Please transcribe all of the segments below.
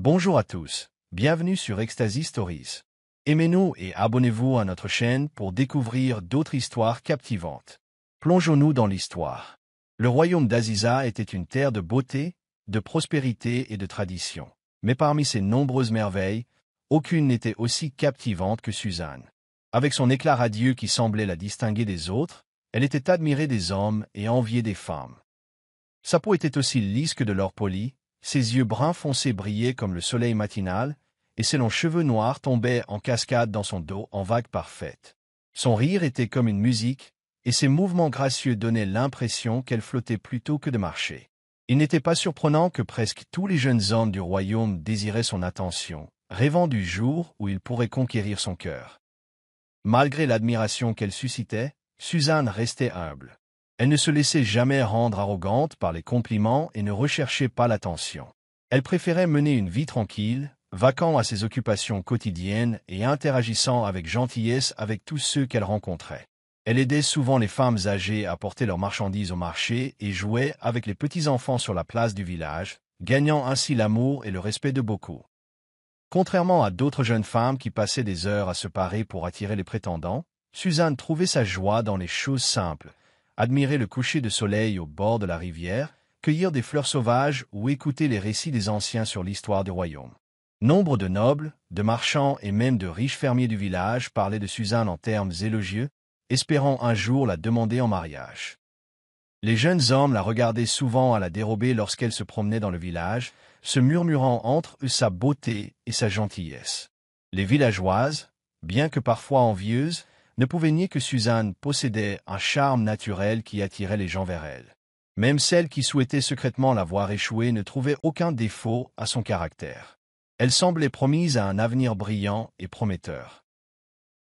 Bonjour à tous, bienvenue sur Ecstasy Stories. Aimez-nous et abonnez-vous à notre chaîne pour découvrir d'autres histoires captivantes. Plongeons-nous dans l'histoire. Le royaume d'Aziza était une terre de beauté, de prospérité et de tradition. Mais parmi ces nombreuses merveilles, aucune n'était aussi captivante que Suzanne. Avec son éclat radieux qui semblait la distinguer des autres, elle était admirée des hommes et enviée des femmes. Sa peau était aussi lisse que de l'or poli, ses yeux bruns foncés brillaient comme le soleil matinal, et ses longs cheveux noirs tombaient en cascade dans son dos en vagues parfaites. Son rire était comme une musique, et ses mouvements gracieux donnaient l'impression qu'elle flottait plutôt que de marcher. Il n'était pas surprenant que presque tous les jeunes hommes du royaume désiraient son attention, rêvant du jour où il pourrait conquérir son cœur. Malgré l'admiration qu'elle suscitait, Suzanne restait humble. Elle ne se laissait jamais rendre arrogante par les compliments et ne recherchait pas l'attention. Elle préférait mener une vie tranquille, vaquant à ses occupations quotidiennes et interagissant avec gentillesse avec tous ceux qu'elle rencontrait. Elle aidait souvent les femmes âgées à porter leurs marchandises au marché et jouait avec les petits-enfants sur la place du village, gagnant ainsi l'amour et le respect de beaucoup. Contrairement à d'autres jeunes femmes qui passaient des heures à se parer pour attirer les prétendants, Suzanne trouvait sa joie dans les choses simples, admirer le coucher de soleil au bord de la rivière, cueillir des fleurs sauvages ou écouter les récits des anciens sur l'histoire du royaume. Nombre de nobles, de marchands et même de riches fermiers du village parlaient de Suzanne en termes élogieux, espérant un jour la demander en mariage. Les jeunes hommes la regardaient souvent à la dérobée lorsqu'elle se promenait dans le village, se murmurant entre eux sa beauté et sa gentillesse. Les villageoises, bien que parfois envieuses, ne pouvaient nier que Suzanne possédait un charme naturel qui attirait les gens vers elle. Même celles qui souhaitaient secrètement la voir échouer ne trouvaient aucun défaut à son caractère. Elle semblait promise à un avenir brillant et prometteur.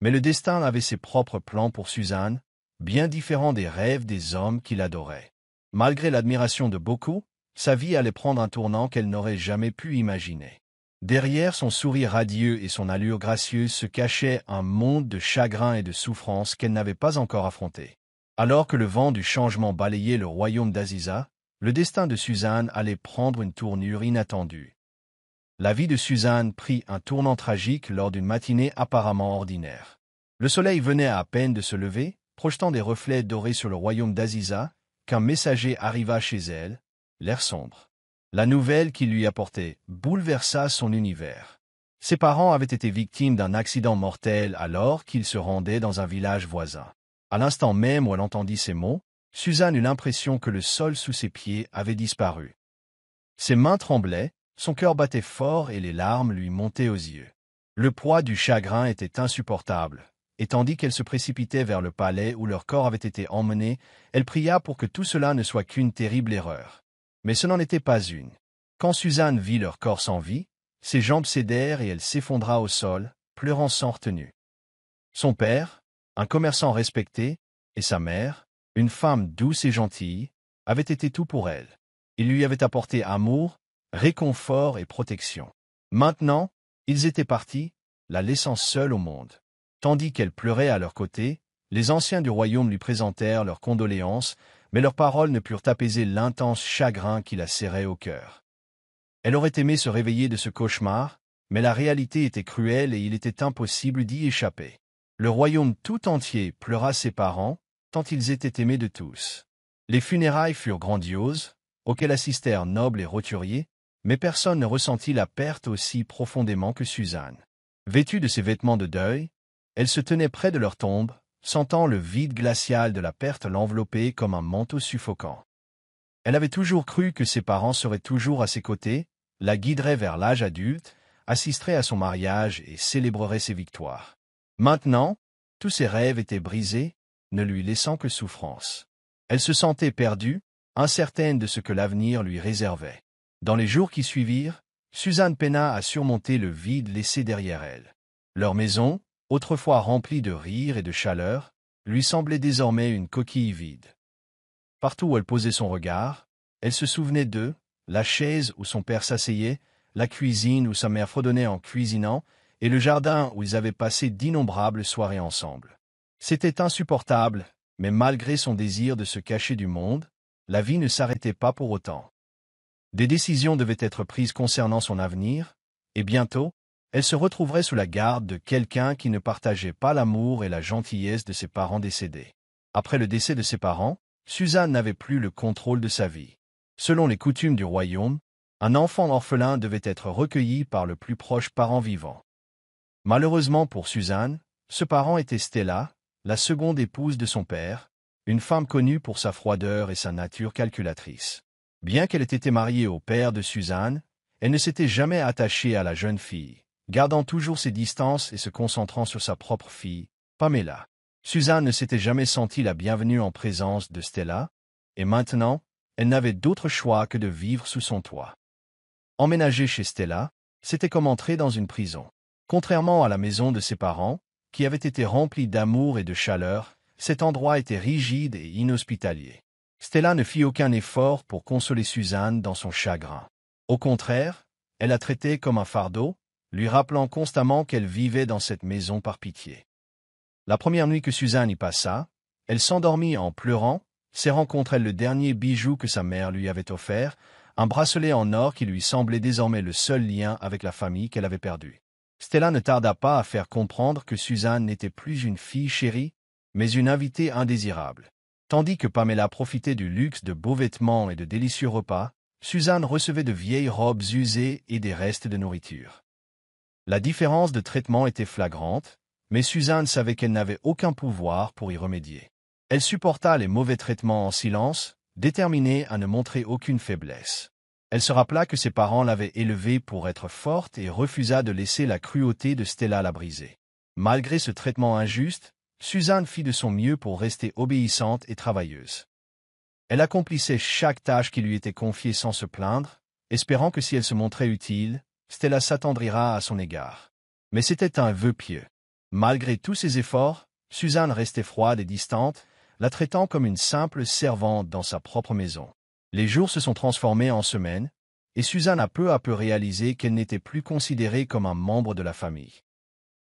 Mais le destin avait ses propres plans pour Suzanne, bien différents des rêves des hommes qui l'adoraient. Malgré l'admiration de beaucoup, sa vie allait prendre un tournant qu'elle n'aurait jamais pu imaginer. Derrière son sourire radieux et son allure gracieuse se cachait un monde de chagrin et de souffrance qu'elle n'avait pas encore affronté. Alors que le vent du changement balayait le royaume d'Aziza, le destin de Suzanne allait prendre une tournure inattendue. La vie de Suzanne prit un tournant tragique lors d'une matinée apparemment ordinaire. Le soleil venait à peine de se lever, projetant des reflets dorés sur le royaume d'Aziza, qu'un messager arriva chez elle, l'air sombre. La nouvelle qu'il lui apportait bouleversa son univers. Ses parents avaient été victimes d'un accident mortel alors qu'ils se rendaient dans un village voisin. À l'instant même où elle entendit ces mots, Suzanne eut l'impression que le sol sous ses pieds avait disparu. Ses mains tremblaient, son cœur battait fort et les larmes lui montaient aux yeux. Le poids du chagrin était insupportable, et tandis qu'elle se précipitait vers le palais où leur corps avait été emmené, elle pria pour que tout cela ne soit qu'une terrible erreur. Mais ce n'en était pas une. Quand Suzanne vit leur corps sans vie, ses jambes cédèrent et elle s'effondra au sol, pleurant sans retenue. Son père, un commerçant respecté, et sa mère, une femme douce et gentille, avaient été tout pour elle. Ils lui avaient apporté amour, réconfort et protection. Maintenant, ils étaient partis, la laissant seule au monde. Tandis qu'elle pleurait à leur côté, les anciens du royaume lui présentèrent leurs condoléances, mais leurs paroles ne purent apaiser l'intense chagrin qui la serrait au cœur. Elle aurait aimé se réveiller de ce cauchemar, mais la réalité était cruelle et il était impossible d'y échapper. Le royaume tout entier pleura ses parents, tant ils étaient aimés de tous. Les funérailles furent grandioses, auxquelles assistèrent nobles et roturiers, mais personne ne ressentit la perte aussi profondément que Suzanne. Vêtue de ses vêtements de deuil, elle se tenait près de leur tombe, sentant le vide glacial de la perte l'envelopper comme un manteau suffocant. Elle avait toujours cru que ses parents seraient toujours à ses côtés, la guideraient vers l'âge adulte, assisteraient à son mariage et célébreraient ses victoires. Maintenant, tous ses rêves étaient brisés, ne lui laissant que souffrance. Elle se sentait perdue, incertaine de ce que l'avenir lui réservait. Dans les jours qui suivirent, Suzanne peina à surmonter le vide laissé derrière elle. Leur maison, autrefois remplie de rire et de chaleur, lui semblait désormais une coquille vide. Partout où elle posait son regard, elle se souvenait d'eux, la chaise où son père s'asseyait, la cuisine où sa mère fredonnait en cuisinant, et le jardin où ils avaient passé d'innombrables soirées ensemble. C'était insupportable, mais malgré son désir de se cacher du monde, la vie ne s'arrêtait pas pour autant. Des décisions devaient être prises concernant son avenir, Et bientôt, elle se retrouverait sous la garde de quelqu'un qui ne partageait pas l'amour et la gentillesse de ses parents décédés. Après le décès de ses parents, Suzanne n'avait plus le contrôle de sa vie. Selon les coutumes du royaume, un enfant orphelin devait être recueilli par le plus proche parent vivant. Malheureusement pour Suzanne, ce parent était Stella, la seconde épouse de son père, une femme connue pour sa froideur et sa nature calculatrice. Bien qu'elle ait été mariée au père de Suzanne, elle ne s'était jamais attachée à la jeune fille, gardant toujours ses distances et se concentrant sur sa propre fille, Pamela. Suzanne ne s'était jamais sentie la bienvenue en présence de Stella, et maintenant, elle n'avait d'autre choix que de vivre sous son toit. Emménager chez Stella, c'était comme entrer dans une prison. Contrairement à la maison de ses parents, qui avait été remplie d'amour et de chaleur, cet endroit était rigide et inhospitalier. Stella ne fit aucun effort pour consoler Suzanne dans son chagrin. Au contraire, elle la traitait comme un fardeau, lui rappelant constamment qu'elle vivait dans cette maison par pitié. La première nuit que Suzanne y passa, elle s'endormit en pleurant, serrant contre elle le dernier bijou que sa mère lui avait offert, un bracelet en or qui lui semblait désormais le seul lien avec la famille qu'elle avait perdue. Stella ne tarda pas à faire comprendre que Suzanne n'était plus une fille chérie, mais une invitée indésirable. Tandis que Pamela profitait du luxe de beaux vêtements et de délicieux repas, Suzanne recevait de vieilles robes usées et des restes de nourriture. La différence de traitement était flagrante, mais Suzanne savait qu'elle n'avait aucun pouvoir pour y remédier. Elle supporta les mauvais traitements en silence, déterminée à ne montrer aucune faiblesse. Elle se rappela que ses parents l'avaient élevée pour être forte et refusa de laisser la cruauté de Stella la briser. Malgré ce traitement injuste, Suzanne fit de son mieux pour rester obéissante et travailleuse. Elle accomplissait chaque tâche qui lui était confiée sans se plaindre, espérant que si elle se montrait utile, Stella s'attendrira à son égard. Mais c'était un vœu pieux. Malgré tous ses efforts, Suzanne restait froide et distante, la traitant comme une simple servante dans sa propre maison. Les jours se sont transformés en semaines, et Suzanne a peu à peu réalisé qu'elle n'était plus considérée comme un membre de la famille.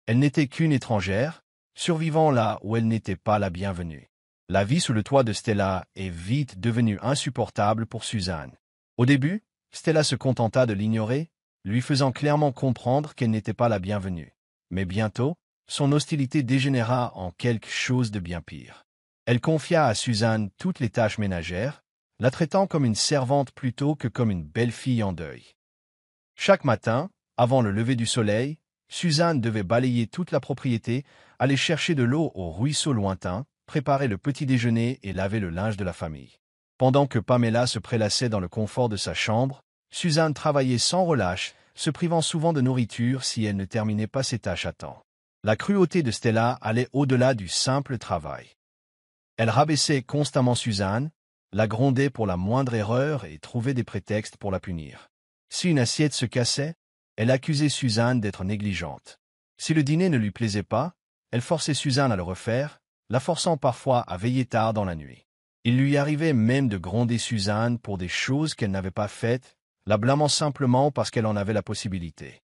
Elle n'était qu'une étrangère, survivant là où elle n'était pas la bienvenue. La vie sous le toit de Stella est vite devenue insupportable pour Suzanne. Au début, Stella se contenta de l'ignorer, lui faisant clairement comprendre qu'elle n'était pas la bienvenue. Mais bientôt, son hostilité dégénéra en quelque chose de bien pire. Elle confia à Suzanne toutes les tâches ménagères, la traitant comme une servante plutôt que comme une belle-fille en deuil. Chaque matin, avant le lever du soleil, Suzanne devait balayer toute la propriété, aller chercher de l'eau au ruisseau lointain, préparer le petit déjeuner et laver le linge de la famille. Pendant que Pamela se prélassait dans le confort de sa chambre, Suzanne travaillait sans relâche, se privant souvent de nourriture si elle ne terminait pas ses tâches à temps. La cruauté de Stella allait au-delà du simple travail. Elle rabaissait constamment Suzanne, la grondait pour la moindre erreur et trouvait des prétextes pour la punir. Si une assiette se cassait, elle accusait Suzanne d'être négligente. Si le dîner ne lui plaisait pas, elle forçait Suzanne à le refaire, la forçant parfois à veiller tard dans la nuit. Il lui arrivait même de gronder Suzanne pour des choses qu'elle n'avait pas faites, la blâmant simplement parce qu'elle en avait la possibilité.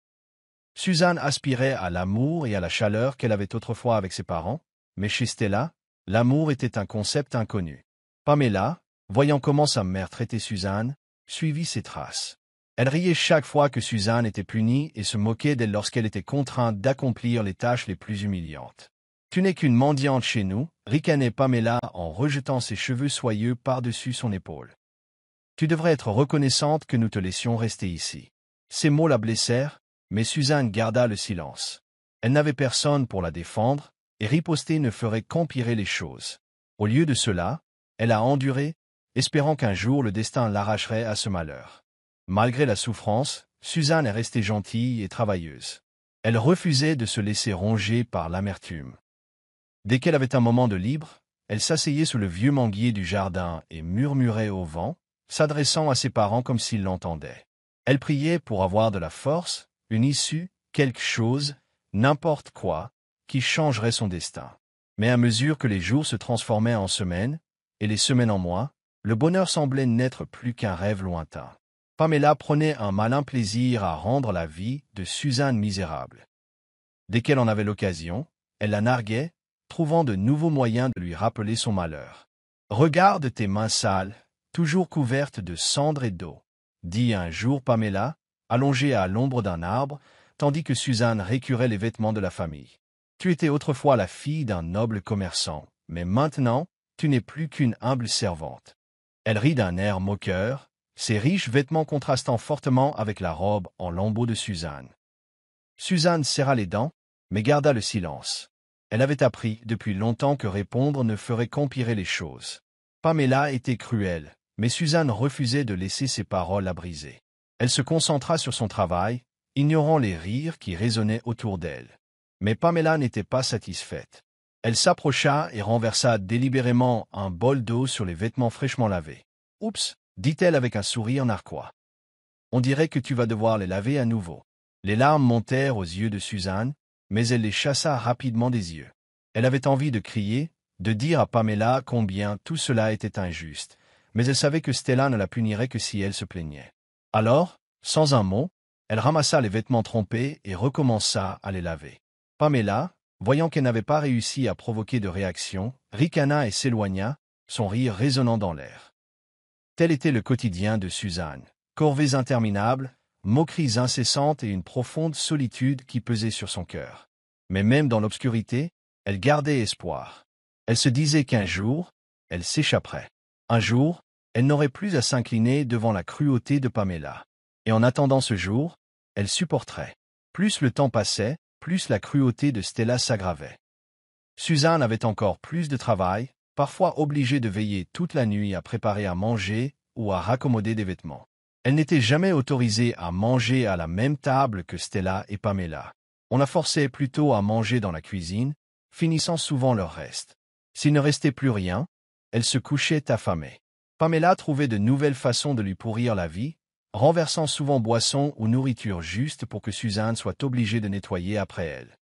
Suzanne aspirait à l'amour et à la chaleur qu'elle avait autrefois avec ses parents, mais chez Stella, l'amour était un concept inconnu. Pamela, voyant comment sa mère traitait Suzanne, suivit ses traces. Elle riait chaque fois que Suzanne était punie et se moquait d'elle lorsqu'elle était contrainte d'accomplir les tâches les plus humiliantes. « Tu n'es qu'une mendiante chez nous », ricanait Pamela en rejetant ses cheveux soyeux par-dessus son épaule. « Tu devrais être reconnaissante que nous te laissions rester ici. » Ces mots la blessèrent, mais Suzanne garda le silence. Elle n'avait personne pour la défendre, et riposter ne ferait qu'empirer les choses. Au lieu de cela, elle a enduré, espérant qu'un jour le destin l'arracherait à ce malheur. Malgré la souffrance, Suzanne est restée gentille et travailleuse. Elle refusait de se laisser ronger par l'amertume. Dès qu'elle avait un moment de libre, elle s'asseyait sous le vieux manguier du jardin et murmurait au vent, s'adressant à ses parents comme s'ils l'entendaient. Elle priait pour avoir de la force, une issue, quelque chose, n'importe quoi, qui changerait son destin. Mais à mesure que les jours se transformaient en semaines, et les semaines en mois, le bonheur semblait n'être plus qu'un rêve lointain. Pamela prenait un malin plaisir à rendre la vie de Suzanne misérable. Dès qu'elle en avait l'occasion, elle la narguait, trouvant de nouveaux moyens de lui rappeler son malheur. « Regarde tes mains sales, toujours couvertes de cendres et d'eau, » dit un jour Pamela, allongée à l'ombre d'un arbre, tandis que Suzanne récurait les vêtements de la famille. Tu étais autrefois la fille d'un noble commerçant, mais maintenant, tu n'es plus qu'une humble servante. Elle rit d'un air moqueur, ses riches vêtements contrastant fortement avec la robe en lambeaux de Suzanne. Suzanne serra les dents, mais garda le silence. Elle avait appris depuis longtemps que répondre ne ferait qu'empirer les choses. Pamela était cruelle, mais Suzanne refusait de laisser ses paroles la briser. Elle se concentra sur son travail, ignorant les rires qui résonnaient autour d'elle. Mais Pamela n'était pas satisfaite. Elle s'approcha et renversa délibérément un bol d'eau sur les vêtements fraîchement lavés. « Oups !» dit-elle avec un sourire narquois. « On dirait que tu vas devoir les laver à nouveau. » Les larmes montèrent aux yeux de Suzanne, mais elle les chassa rapidement des yeux. Elle avait envie de crier, de dire à Pamela combien tout cela était injuste, mais elle savait que Stella ne la punirait que si elle se plaignait. Alors, sans un mot, elle ramassa les vêtements trempés et recommença à les laver. Pamela, voyant qu'elle n'avait pas réussi à provoquer de réaction, ricana et s'éloigna, son rire résonnant dans l'air. Tel était le quotidien de Suzanne. Corvées interminables, moqueries incessantes et une profonde solitude qui pesait sur son cœur. Mais même dans l'obscurité, elle gardait espoir. Elle se disait qu'un jour, elle s'échapperait. Un jour, elle n'aurait plus à s'incliner devant la cruauté de Pamela. Et en attendant ce jour, elle supporterait. Plus le temps passait, plus la cruauté de Stella s'aggravait. Suzanne avait encore plus de travail, parfois obligée de veiller toute la nuit à préparer à manger ou à raccommoder des vêtements. Elle n'était jamais autorisée à manger à la même table que Stella et Pamela. On la forçait plutôt à manger dans la cuisine, finissant souvent leur reste. S'il ne restait plus rien, elle se couchait affamée. Pamela trouvait de nouvelles façons de lui pourrir la vie, renversant souvent boissons ou nourriture juste pour que Suzanne soit obligée de nettoyer après elle.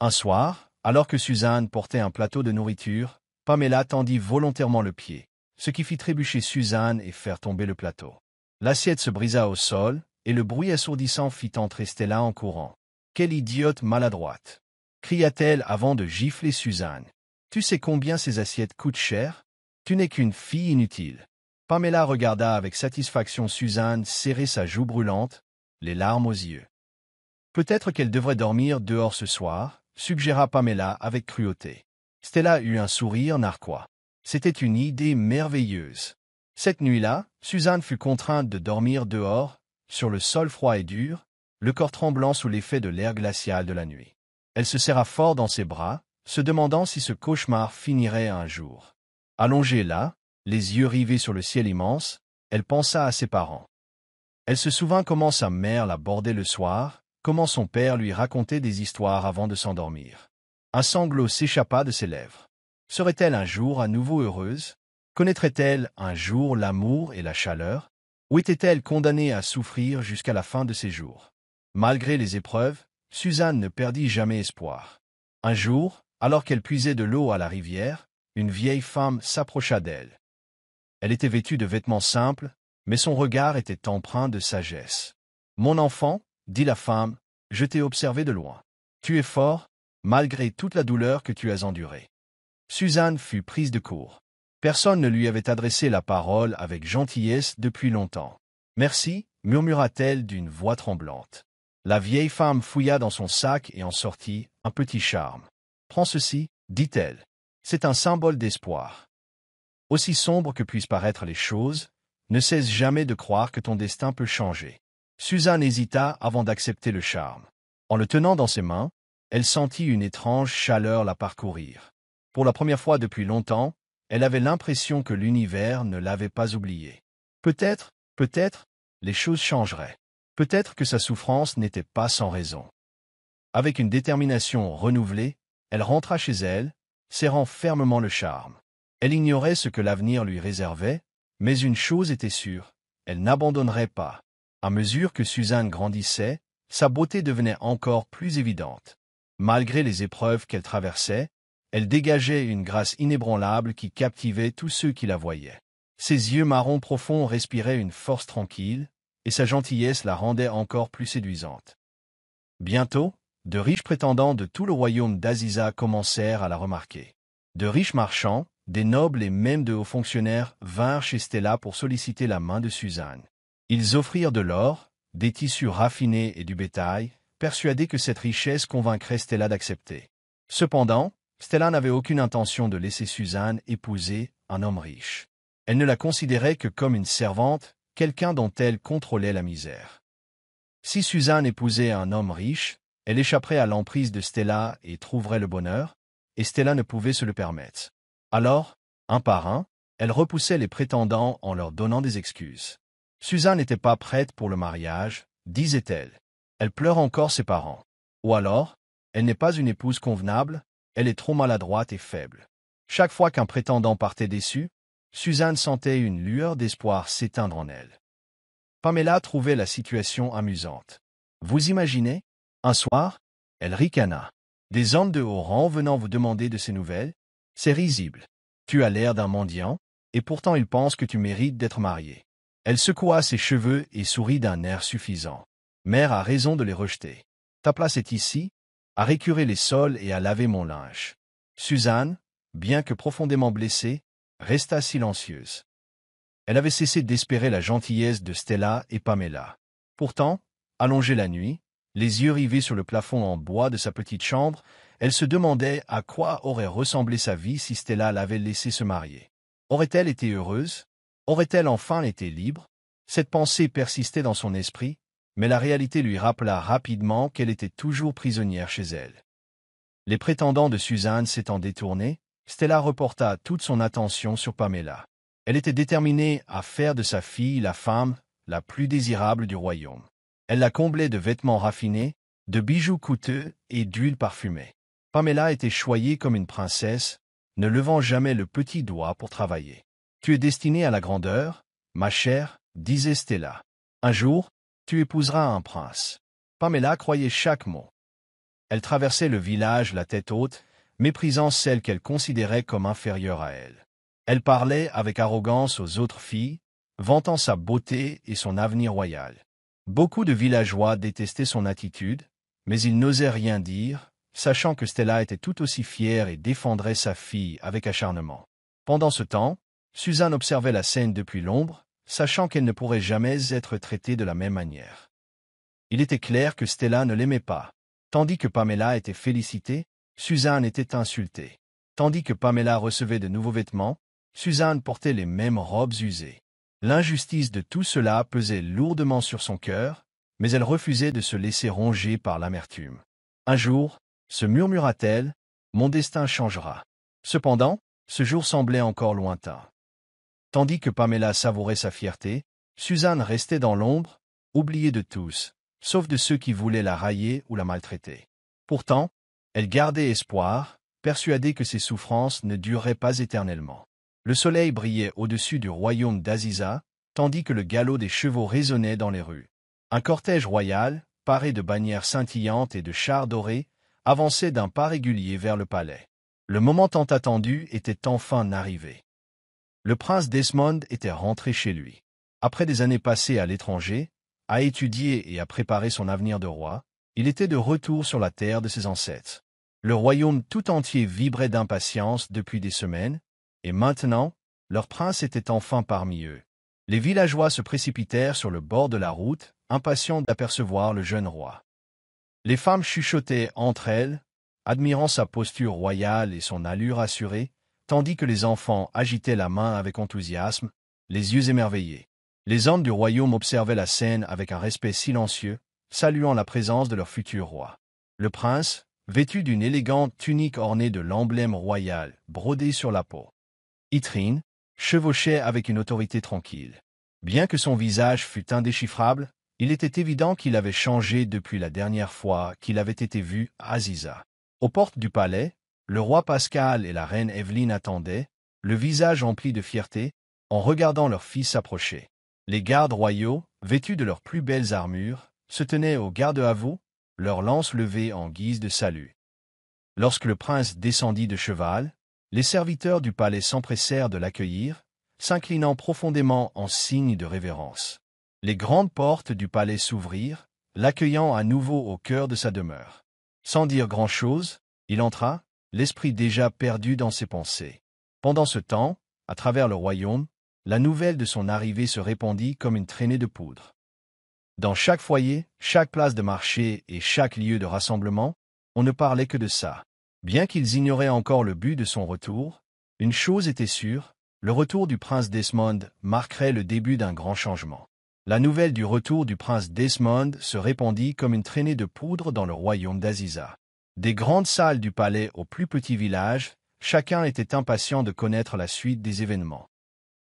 Un soir, alors que Suzanne portait un plateau de nourriture, Pamela tendit volontairement le pied, ce qui fit trébucher Suzanne et faire tomber le plateau. L'assiette se brisa au sol, et le bruit assourdissant fit entrer Stella en courant. « Quelle idiote maladroite !» cria-t-elle avant de gifler Suzanne. « Tu sais combien ces assiettes coûtent cher? Tu n'es qu'une fille inutile. » Pamela regarda avec satisfaction Suzanne serrer sa joue brûlante, les larmes aux yeux. « Peut-être qu'elle devrait dormir dehors ce soir, suggéra Pamela avec cruauté. Stella eut un sourire narquois. C'était une idée merveilleuse. Cette nuit-là, Suzanne fut contrainte de dormir dehors, sur le sol froid et dur, le corps tremblant sous l'effet de l'air glacial de la nuit. Elle se serra fort dans ses bras, se demandant si ce cauchemar finirait un jour. Allongée là, les yeux rivés sur le ciel immense, elle pensa à ses parents. Elle se souvint comment sa mère la bordait le soir, comment son père lui racontait des histoires avant de s'endormir. Un sanglot s'échappa de ses lèvres. Serait-elle un jour à nouveau heureuse? Connaîtrait-elle un jour l'amour et la chaleur? Ou était-elle condamnée à souffrir jusqu'à la fin de ses jours? Malgré les épreuves, Suzanne ne perdit jamais espoir. Un jour, alors qu'elle puisait de l'eau à la rivière, une vieille femme s'approcha d'elle. Elle était vêtue de vêtements simples, mais son regard était empreint de sagesse. « Mon enfant, » dit la femme, « je t'ai observé de loin. Tu es fort, malgré toute la douleur que tu as endurée. » Suzanne fut prise de court. Personne ne lui avait adressé la parole avec gentillesse depuis longtemps. « Merci, » murmura-t-elle d'une voix tremblante. La vieille femme fouilla dans son sac et en sortit un petit charme. « Prends ceci, » dit-elle. « C'est un symbole d'espoir. Aussi sombre que puissent paraître les choses, ne cesse jamais de croire que ton destin peut changer. » Suzanne hésita avant d'accepter le charme. En le tenant dans ses mains, elle sentit une étrange chaleur la parcourir. Pour la première fois depuis longtemps, elle avait l'impression que l'univers ne l'avait pas oubliée. Peut-être, les choses changeraient. Peut-être que sa souffrance n'était pas sans raison. Avec une détermination renouvelée, elle rentra chez elle, serrant fermement le charme. Elle ignorait ce que l'avenir lui réservait, mais une chose était sûre, elle n'abandonnerait pas. À mesure que Suzanne grandissait, sa beauté devenait encore plus évidente. Malgré les épreuves qu'elle traversait, elle dégageait une grâce inébranlable qui captivait tous ceux qui la voyaient. Ses yeux marrons profonds respiraient une force tranquille, et sa gentillesse la rendait encore plus séduisante. Bientôt, de riches prétendants de tout le royaume d'Aziza commencèrent à la remarquer. De riches marchands, des nobles et même de hauts fonctionnaires vinrent chez Stella pour solliciter la main de Suzanne. Ils offrirent de l'or, des tissus raffinés et du bétail, persuadé que cette richesse convaincrait Stella d'accepter. Cependant, Stella n'avait aucune intention de laisser Suzanne épouser un homme riche. Elle ne la considérait que comme une servante, quelqu'un dont elle contrôlait la misère. Si Suzanne épousait un homme riche, elle échapperait à l'emprise de Stella et trouverait le bonheur, et Stella ne pouvait se le permettre. Alors, un par un, elle repoussait les prétendants en leur donnant des excuses. Suzanne n'était pas prête pour le mariage, disait-elle. Elle pleure encore ses parents. Ou alors, elle n'est pas une épouse convenable, elle est trop maladroite et faible. Chaque fois qu'un prétendant partait déçu, Suzanne sentait une lueur d'espoir s'éteindre en elle. Pamela trouvait la situation amusante. Vous imaginez? Un soir, elle ricana. Des hommes de haut rang venant vous demander de ces nouvelles? C'est risible. Tu as l'air d'un mendiant, et pourtant ils pensent que tu mérites d'être marié. Elle secoua ses cheveux et sourit d'un air suffisant. Mère a raison de les rejeter. Ta place est ici, à récurer les sols et à laver mon linge. Suzanne, bien que profondément blessée, resta silencieuse. Elle avait cessé d'espérer la gentillesse de Stella et Pamela. Pourtant, allongée la nuit, les yeux rivés sur le plafond en bois de sa petite chambre, elle se demandait à quoi aurait ressemblé sa vie si Stella l'avait laissée se marier. Aurait-elle été heureuse? Aurait-elle enfin été libre? Cette pensée persistait dans son esprit, mais la réalité lui rappela rapidement qu'elle était toujours prisonnière chez elle. Les prétendants de Suzanne s'étant détournés, Stella reporta toute son attention sur Pamela. Elle était déterminée à faire de sa fille la femme la plus désirable du royaume. Elle la comblait de vêtements raffinés, de bijoux coûteux et d'huile parfumée. Pamela était choyée comme une princesse, ne levant jamais le petit doigt pour travailler. « Tu es destinée à la grandeur, ma chère, disait Stella. Un jour, tu épouseras un prince. » Pamela croyait chaque mot. Elle traversait le village la tête haute, méprisant celle qu'elle considérait comme inférieure à elle. Elle parlait avec arrogance aux autres filles, vantant sa beauté et son avenir royal. Beaucoup de villageois détestaient son attitude, mais ils n'osaient rien dire, sachant que Stella était tout aussi fière et défendrait sa fille avec acharnement. Pendant ce temps, Suzanne observait la scène depuis l'ombre, sachant qu'elle ne pourrait jamais être traitée de la même manière. Il était clair que Stella ne l'aimait pas. Tandis que Pamela était félicitée, Suzanne était insultée. Tandis que Pamela recevait de nouveaux vêtements, Suzanne portait les mêmes robes usées. L'injustice de tout cela pesait lourdement sur son cœur, mais elle refusait de se laisser ronger par l'amertume. Un jour, se murmura-t-elle, mon destin changera. Cependant, ce jour semblait encore lointain. Tandis que Pamela savourait sa fierté, Suzanne restait dans l'ombre, oubliée de tous, sauf de ceux qui voulaient la railler ou la maltraiter. Pourtant, elle gardait espoir, persuadée que ses souffrances ne dureraient pas éternellement. Le soleil brillait au-dessus du royaume d'Aziza, tandis que le galop des chevaux résonnait dans les rues. Un cortège royal, paré de bannières scintillantes et de chars dorés, avançait d'un pas régulier vers le palais. Le moment tant attendu était enfin arrivé. Le prince Desmond était rentré chez lui. Après des années passées à l'étranger, à étudier et à préparer son avenir de roi, il était de retour sur la terre de ses ancêtres. Le royaume tout entier vibrait d'impatience depuis des semaines, et maintenant, leur prince était enfin parmi eux. Les villageois se précipitèrent sur le bord de la route, impatients d'apercevoir le jeune roi. Les femmes chuchotaient entre elles, admirant sa posture royale et son allure assurée, tandis que les enfants agitaient la main avec enthousiasme, les yeux émerveillés. Les hommes du royaume observaient la scène avec un respect silencieux, saluant la présence de leur futur roi. Le prince, vêtu d'une élégante tunique ornée de l'emblème royal, brodé sur la peau. Itrine, chevauchait avec une autorité tranquille. Bien que son visage fût indéchiffrable, il était évident qu'il avait changé depuis la dernière fois qu'il avait été vu à Aziza. Aux portes du palais, le roi Pascal et la reine Evelyne attendaient, le visage empli de fierté, en regardant leur fils approcher. Les gardes royaux, vêtus de leurs plus belles armures, se tenaient au garde-à-vous, leurs lances levées en guise de salut. Lorsque le prince descendit de cheval, les serviteurs du palais s'empressèrent de l'accueillir, s'inclinant profondément en signe de révérence. Les grandes portes du palais s'ouvrirent, l'accueillant à nouveau au cœur de sa demeure. Sans dire grand-chose, il entra, l'esprit déjà perdu dans ses pensées. Pendant ce temps, à travers le royaume, la nouvelle de son arrivée se répandit comme une traînée de poudre. Dans chaque foyer, chaque place de marché et chaque lieu de rassemblement, on ne parlait que de ça. Bien qu'ils ignoraient encore le but de son retour, une chose était sûre, le retour du prince Desmond marquerait le début d'un grand changement. La nouvelle du retour du prince Desmond se répandit comme une traînée de poudre dans le royaume d'Aziza. Des grandes salles du palais aux plus petits villages, chacun était impatient de connaître la suite des événements.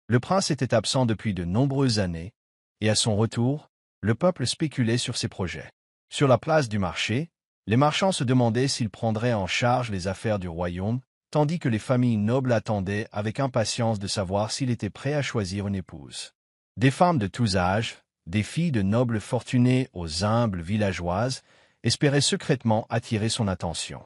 Le prince était absent depuis de nombreuses années, et à son retour, le peuple spéculait sur ses projets. Sur la place du marché, les marchands se demandaient s'ils prendraient en charge les affaires du royaume, tandis que les familles nobles attendaient avec impatience de savoir s'il était prêt à choisir une épouse. Des femmes de tous âges, des filles de nobles fortunés aux humbles villageoises, espéraient secrètement attirer son attention.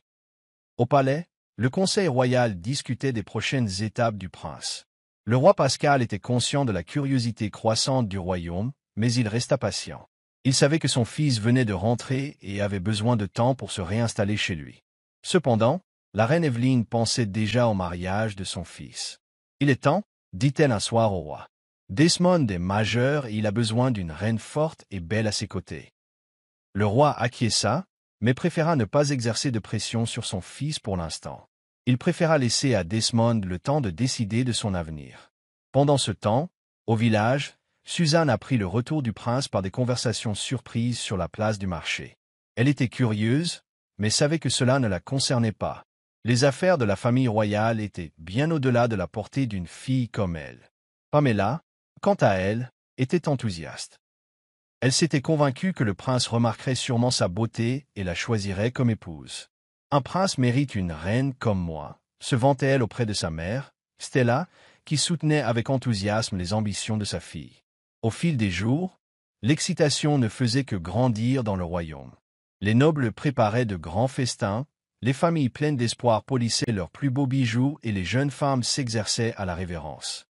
Au palais, le conseil royal discutait des prochaines étapes du prince. Le roi Pascal était conscient de la curiosité croissante du royaume, mais il resta patient. Il savait que son fils venait de rentrer et avait besoin de temps pour se réinstaller chez lui. Cependant, la reine Evelyne pensait déjà au mariage de son fils. « Il est temps, dit-elle un soir au roi. Desmond est majeur et il a besoin d'une reine forte et belle à ses côtés. » Le roi acquiesça, mais préféra ne pas exercer de pression sur son fils pour l'instant. Il préféra laisser à Desmond le temps de décider de son avenir. Pendant ce temps, au village, Suzanne apprit le retour du prince par des conversations surprises sur la place du marché. Elle était curieuse, mais savait que cela ne la concernait pas. Les affaires de la famille royale étaient bien au-delà de la portée d'une fille comme elle. Pamela, quant à elle, était enthousiaste. Elle s'était convaincue que le prince remarquerait sûrement sa beauté et la choisirait comme épouse. « Un prince mérite une reine comme moi », se vantait-elle auprès de sa mère, Stella, qui soutenait avec enthousiasme les ambitions de sa fille. Au fil des jours, l'excitation ne faisait que grandir dans le royaume. Les nobles préparaient de grands festins, les familles pleines d'espoir polissaient leurs plus beaux bijoux et les jeunes femmes s'exerçaient à la révérence.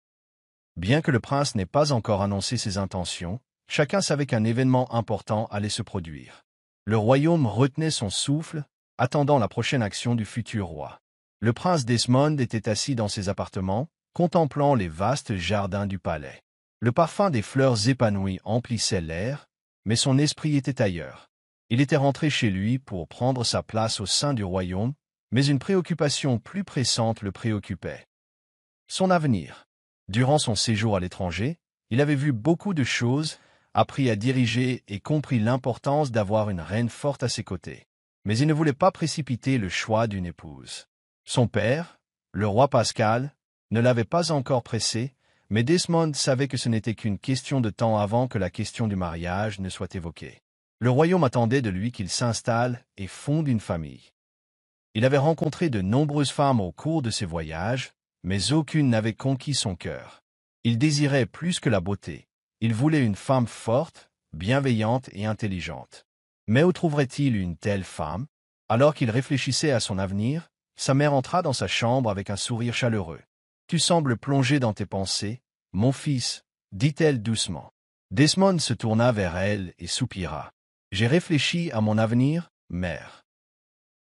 Bien que le prince n'ait pas encore annoncé ses intentions, chacun savait qu'un événement important allait se produire. Le royaume retenait son souffle, attendant la prochaine action du futur roi. Le prince Desmond était assis dans ses appartements, contemplant les vastes jardins du palais. Le parfum des fleurs épanouies emplissait l'air, mais son esprit était ailleurs. Il était rentré chez lui pour prendre sa place au sein du royaume, mais une préoccupation plus pressante le préoccupait. Son avenir. Durant son séjour à l'étranger, il avait vu beaucoup de choses, appris à diriger et compris l'importance d'avoir une reine forte à ses côtés. Mais il ne voulait pas précipiter le choix d'une épouse. Son père, le roi Pascal, ne l'avait pas encore pressé, mais Desmond savait que ce n'était qu'une question de temps avant que la question du mariage ne soit évoquée. Le royaume attendait de lui qu'il s'installe et fonde une famille. Il avait rencontré de nombreuses femmes au cours de ses voyages, mais aucune n'avait conquis son cœur. Il désirait plus que la beauté. Il voulait une femme forte, bienveillante et intelligente. Mais où trouverait-il une telle femme? Alors qu'il réfléchissait à son avenir, sa mère entra dans sa chambre avec un sourire chaleureux. « Tu sembles plongé dans tes pensées, mon fils, » dit-elle doucement. Desmond se tourna vers elle et soupira. « J'ai réfléchi à mon avenir, mère.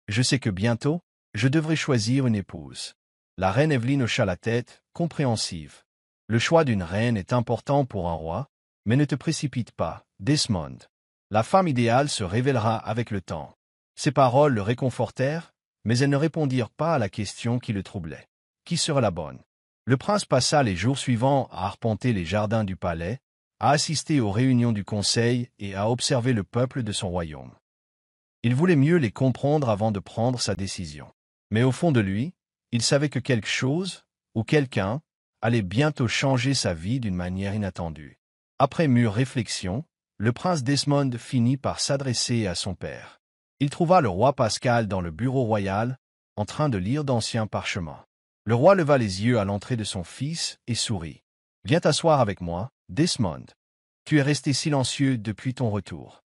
Je sais que bientôt, je devrai choisir une épouse. » La reine Evelyne hocha la tête, compréhensive. « Le choix d'une reine est important pour un roi, mais ne te précipite pas, Desmond. La femme idéale se révélera avec le temps. » Ces paroles le réconfortèrent, mais elles ne répondirent pas à la question qui le troublait. Qui serait la bonne? Le prince passa les jours suivants à arpenter les jardins du palais, à assister aux réunions du conseil et à observer le peuple de son royaume. Il voulait mieux les comprendre avant de prendre sa décision. Mais au fond de lui, il savait que quelque chose, ou quelqu'un, allait bientôt changer sa vie d'une manière inattendue. Après mûre réflexion, le prince Desmond finit par s'adresser à son père. Il trouva le roi Pascal dans le bureau royal, en train de lire d'anciens parchemins. Le roi leva les yeux à l'entrée de son fils et sourit. « Viens t'asseoir avec moi, Desmond. Tu es resté silencieux depuis ton retour. »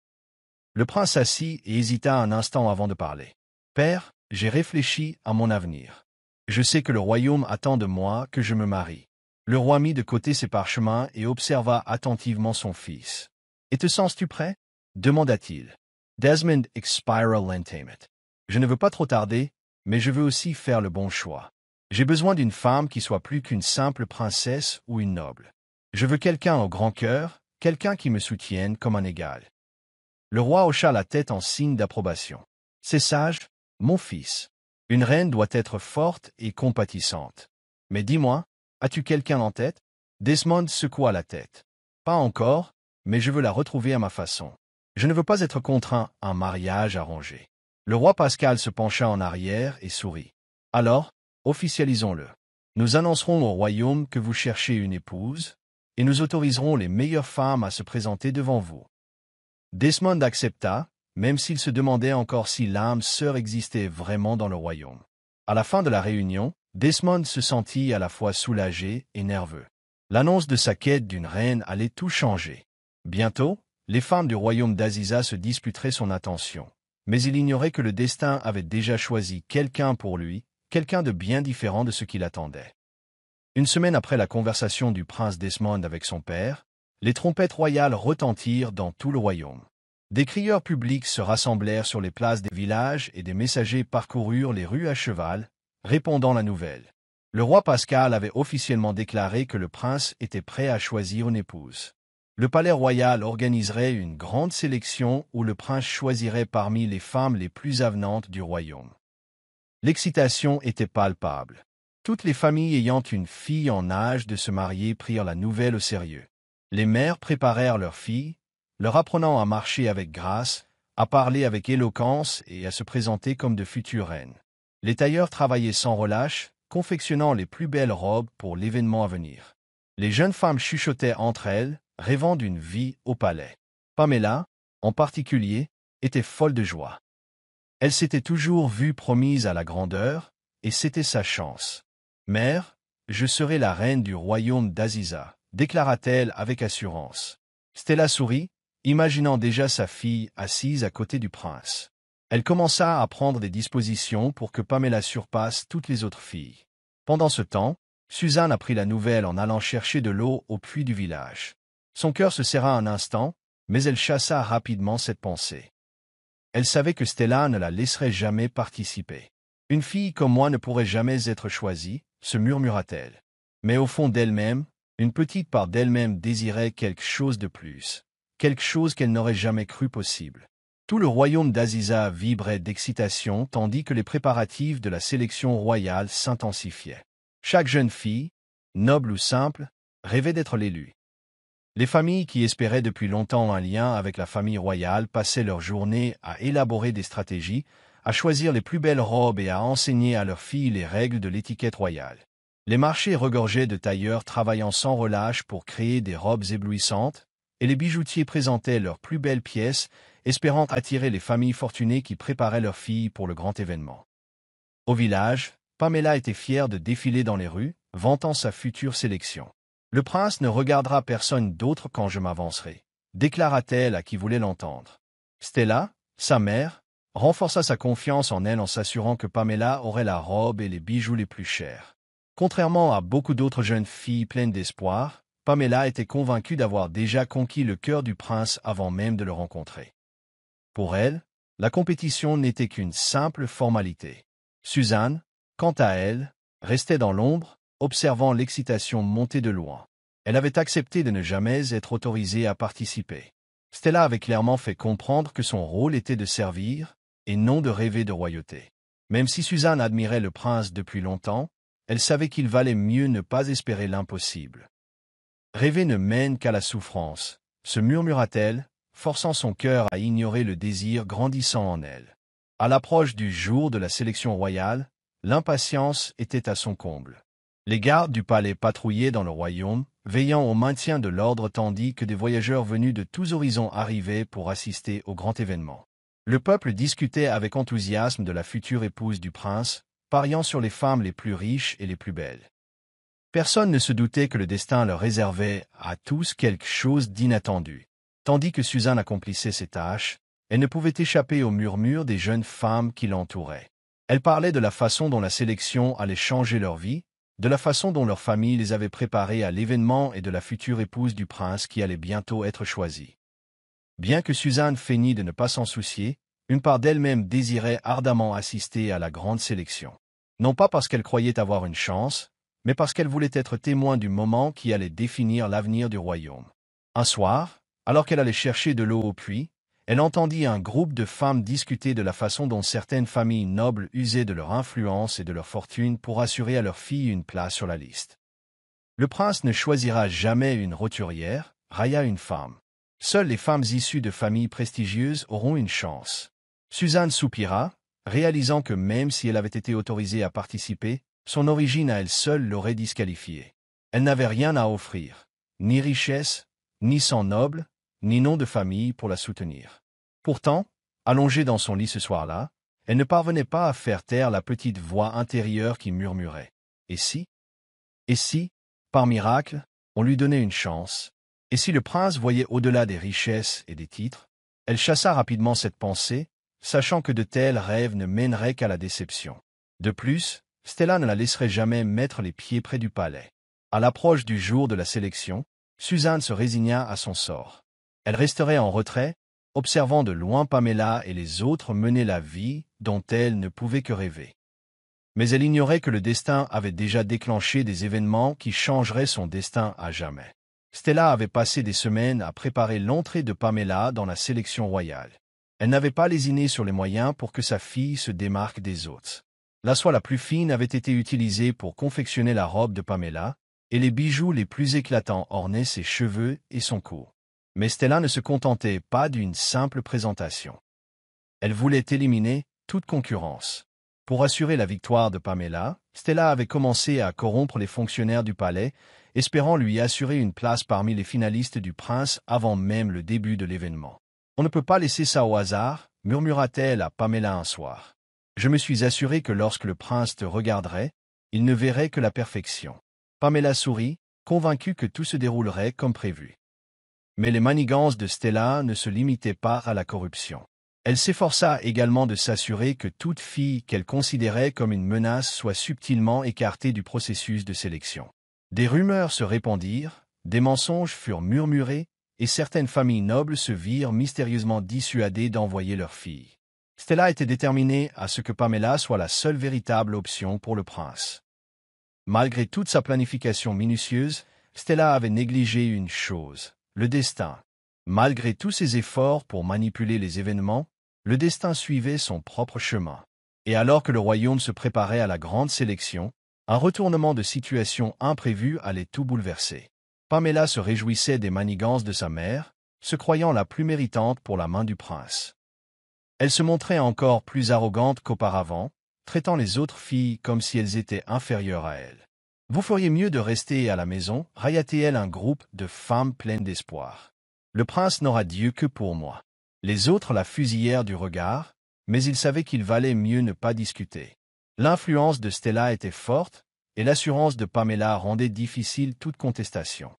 Le prince s'assit et hésita un instant avant de parler. « Père, j'ai réfléchi à mon avenir. Je sais que le royaume attend de moi que je me marie. » Le roi mit de côté ses parchemins et observa attentivement son fils. « Et te sens-tu prêt » demanda-t-il. Desmond expira lentement. « Je ne veux pas trop tarder, mais je veux aussi faire le bon choix. J'ai besoin d'une femme qui soit plus qu'une simple princesse ou une noble. Je veux quelqu'un au grand cœur, quelqu'un qui me soutienne comme un égal. Le roi hocha la tête en signe d'approbation. C'est sage, mon fils. Une reine doit être forte et compatissante. Mais dis-moi, as-tu quelqu'un en tête? Desmond secoua la tête. Pas encore, mais je veux la retrouver à ma façon. Je ne veux pas être contraint à un mariage arrangé. Le roi Pascal se pencha en arrière et sourit. Alors, officialisons-le. Nous annoncerons au royaume que vous cherchez une épouse, et nous autoriserons les meilleures femmes à se présenter devant vous. Desmond accepta, même s'il se demandait encore si l'âme sœur existait vraiment dans le royaume. À la fin de la réunion, Desmond se sentit à la fois soulagé et nerveux. L'annonce de sa quête d'une reine allait tout changer. Bientôt, les femmes du royaume d'Aziza se disputeraient son attention. Mais il ignorait que le destin avait déjà choisi quelqu'un pour lui, quelqu'un de bien différent de ce qu'il attendait. Une semaine après la conversation du prince Desmond avec son père, les trompettes royales retentirent dans tout le royaume. Des crieurs publics se rassemblèrent sur les places des villages et des messagers parcoururent les rues à cheval, répondant la nouvelle. Le roi Pascal avait officiellement déclaré que le prince était prêt à choisir une épouse. Le palais royal organiserait une grande sélection où le prince choisirait parmi les femmes les plus avenantes du royaume. L'excitation était palpable. Toutes les familles ayant une fille en âge de se marier prirent la nouvelle au sérieux. Les mères préparèrent leurs filles, leur apprenant à marcher avec grâce, à parler avec éloquence et à se présenter comme de futures reines. Les tailleurs travaillaient sans relâche, confectionnant les plus belles robes pour l'événement à venir. Les jeunes femmes chuchotaient entre elles, rêvant d'une vie au palais. Pamela, en particulier, était folle de joie. Elle s'était toujours vue promise à la grandeur, et c'était sa chance. « Mère, je serai la reine du royaume d'Aziza », déclara-t-elle avec assurance. Stella sourit, imaginant déjà sa fille assise à côté du prince. Elle commença à prendre des dispositions pour que Pamela surpasse toutes les autres filles. Pendant ce temps, Suzanne apprit la nouvelle en allant chercher de l'eau au puits du village. Son cœur se serra un instant, mais elle chassa rapidement cette pensée. Elle savait que Stella ne la laisserait jamais participer. « Une fille comme moi ne pourrait jamais être choisie », se murmura-t-elle. Mais au fond d'elle-même, une petite part d'elle-même désirait quelque chose de plus, quelque chose qu'elle n'aurait jamais cru possible. Tout le royaume d'Aziza vibrait d'excitation tandis que les préparatifs de la sélection royale s'intensifiaient. Chaque jeune fille, noble ou simple, rêvait d'être l'élue. Les familles qui espéraient depuis longtemps un lien avec la famille royale passaient leur journée à élaborer des stratégies, à choisir les plus belles robes et à enseigner à leurs filles les règles de l'étiquette royale. Les marchés regorgeaient de tailleurs travaillant sans relâche pour créer des robes éblouissantes, et les bijoutiers présentaient leurs plus belles pièces, espérant attirer les familles fortunées qui préparaient leurs filles pour le grand événement. Au village, Pamela était fière de défiler dans les rues, vantant sa future sélection. « Le prince ne regardera personne d'autre quand je m'avancerai », déclara-t-elle à qui voulait l'entendre. Stella, sa mère, renforça sa confiance en elle en s'assurant que Pamela aurait la robe et les bijoux les plus chers. Contrairement à beaucoup d'autres jeunes filles pleines d'espoir, Pamela était convaincue d'avoir déjà conquis le cœur du prince avant même de le rencontrer. Pour elle, la compétition n'était qu'une simple formalité. Suzanne, quant à elle, restait dans l'ombre, observant l'excitation monter de loin. Elle avait accepté de ne jamais être autorisée à participer. Stella avait clairement fait comprendre que son rôle était de servir, et non de rêver de royauté. Même si Suzanne admirait le prince depuis longtemps, elle savait qu'il valait mieux ne pas espérer l'impossible. Rêver ne mène qu'à la souffrance, se murmura-t-elle, forçant son cœur à ignorer le désir grandissant en elle. À l'approche du jour de la sélection royale, l'impatience était à son comble. Les gardes du palais patrouillaient dans le royaume, veillant au maintien de l'ordre tandis que des voyageurs venus de tous horizons arrivaient pour assister au grand événement. Le peuple discutait avec enthousiasme de la future épouse du prince, pariant sur les femmes les plus riches et les plus belles. Personne ne se doutait que le destin leur réservait à tous quelque chose d'inattendu. Tandis que Suzanne accomplissait ses tâches, elle ne pouvait échapper aux murmures des jeunes femmes qui l'entouraient. Elle parlait de la façon dont la sélection allait changer leur vie, de la façon dont leur famille les avait préparés à l'événement et de la future épouse du prince qui allait bientôt être choisie. Bien que Suzanne feignît de ne pas s'en soucier, une part d'elle-même désirait ardemment assister à la grande sélection. Non pas parce qu'elle croyait avoir une chance, mais parce qu'elle voulait être témoin du moment qui allait définir l'avenir du royaume. Un soir, alors qu'elle allait chercher de l'eau au puits, elle entendit un groupe de femmes discuter de la façon dont certaines familles nobles usaient de leur influence et de leur fortune pour assurer à leur fille une place sur la liste. Le prince ne choisira jamais une roturière, railla une femme. Seules les femmes issues de familles prestigieuses auront une chance. Suzanne soupira, réalisant que même si elle avait été autorisée à participer, son origine à elle seule l'aurait disqualifiée. Elle n'avait rien à offrir, ni richesse, ni sang noble, ni nom de famille pour la soutenir. Pourtant, allongée dans son lit ce soir-là, elle ne parvenait pas à faire taire la petite voix intérieure qui murmurait. Et si? Et si, par miracle, on lui donnait une chance? Et si le prince voyait au-delà des richesses et des titres? Elle chassa rapidement cette pensée, sachant que de tels rêves ne mèneraient qu'à la déception. De plus, Stella ne la laisserait jamais mettre les pieds près du palais. À l'approche du jour de la sélection, Suzanne se résigna à son sort. Elle resterait en retrait, observant de loin Pamela et les autres mener la vie dont elle ne pouvait que rêver. Mais elle ignorait que le destin avait déjà déclenché des événements qui changeraient son destin à jamais. Stella avait passé des semaines à préparer l'entrée de Pamela dans la sélection royale. Elle n'avait pas lésiné sur les moyens pour que sa fille se démarque des autres. La soie la plus fine avait été utilisée pour confectionner la robe de Pamela, et les bijoux les plus éclatants ornaient ses cheveux et son cou. Mais Stella ne se contentait pas d'une simple présentation. Elle voulait éliminer toute concurrence. Pour assurer la victoire de Pamela, Stella avait commencé à corrompre les fonctionnaires du palais, espérant lui assurer une place parmi les finalistes du prince avant même le début de l'événement. « On ne peut pas laisser ça au hasard », murmura-t-elle à Pamela un soir. « Je me suis assuré que lorsque le prince te regarderait, il ne verrait que la perfection. » Pamela sourit, convaincue que tout se déroulerait comme prévu. Mais les manigances de Stella ne se limitaient pas à la corruption. Elle s'efforça également de s'assurer que toute fille qu'elle considérait comme une menace soit subtilement écartée du processus de sélection. Des rumeurs se répandirent, des mensonges furent murmurés, et certaines familles nobles se virent mystérieusement dissuadées d'envoyer leurs filles. Stella était déterminée à ce que Pamela soit la seule véritable option pour le prince. Malgré toute sa planification minutieuse, Stella avait négligé une chose, le destin. Malgré tous ses efforts pour manipuler les événements, le destin suivait son propre chemin. Et alors que le royaume se préparait à la grande sélection, un retournement de situation imprévu allait tout bouleverser. Pamela se réjouissait des manigances de sa mère, se croyant la plus méritante pour la main du prince. Elle se montrait encore plus arrogante qu'auparavant, traitant les autres filles comme si elles étaient inférieures à elle. « Vous feriez mieux de rester à la maison », raillait-elle un groupe de femmes pleines d'espoir. « Le prince n'aura Dieu que pour moi. » Les autres la fusillèrent du regard, mais ils savaient qu'il valait mieux ne pas discuter. L'influence de Stella était forte, et l'assurance de Pamela rendait difficile toute contestation.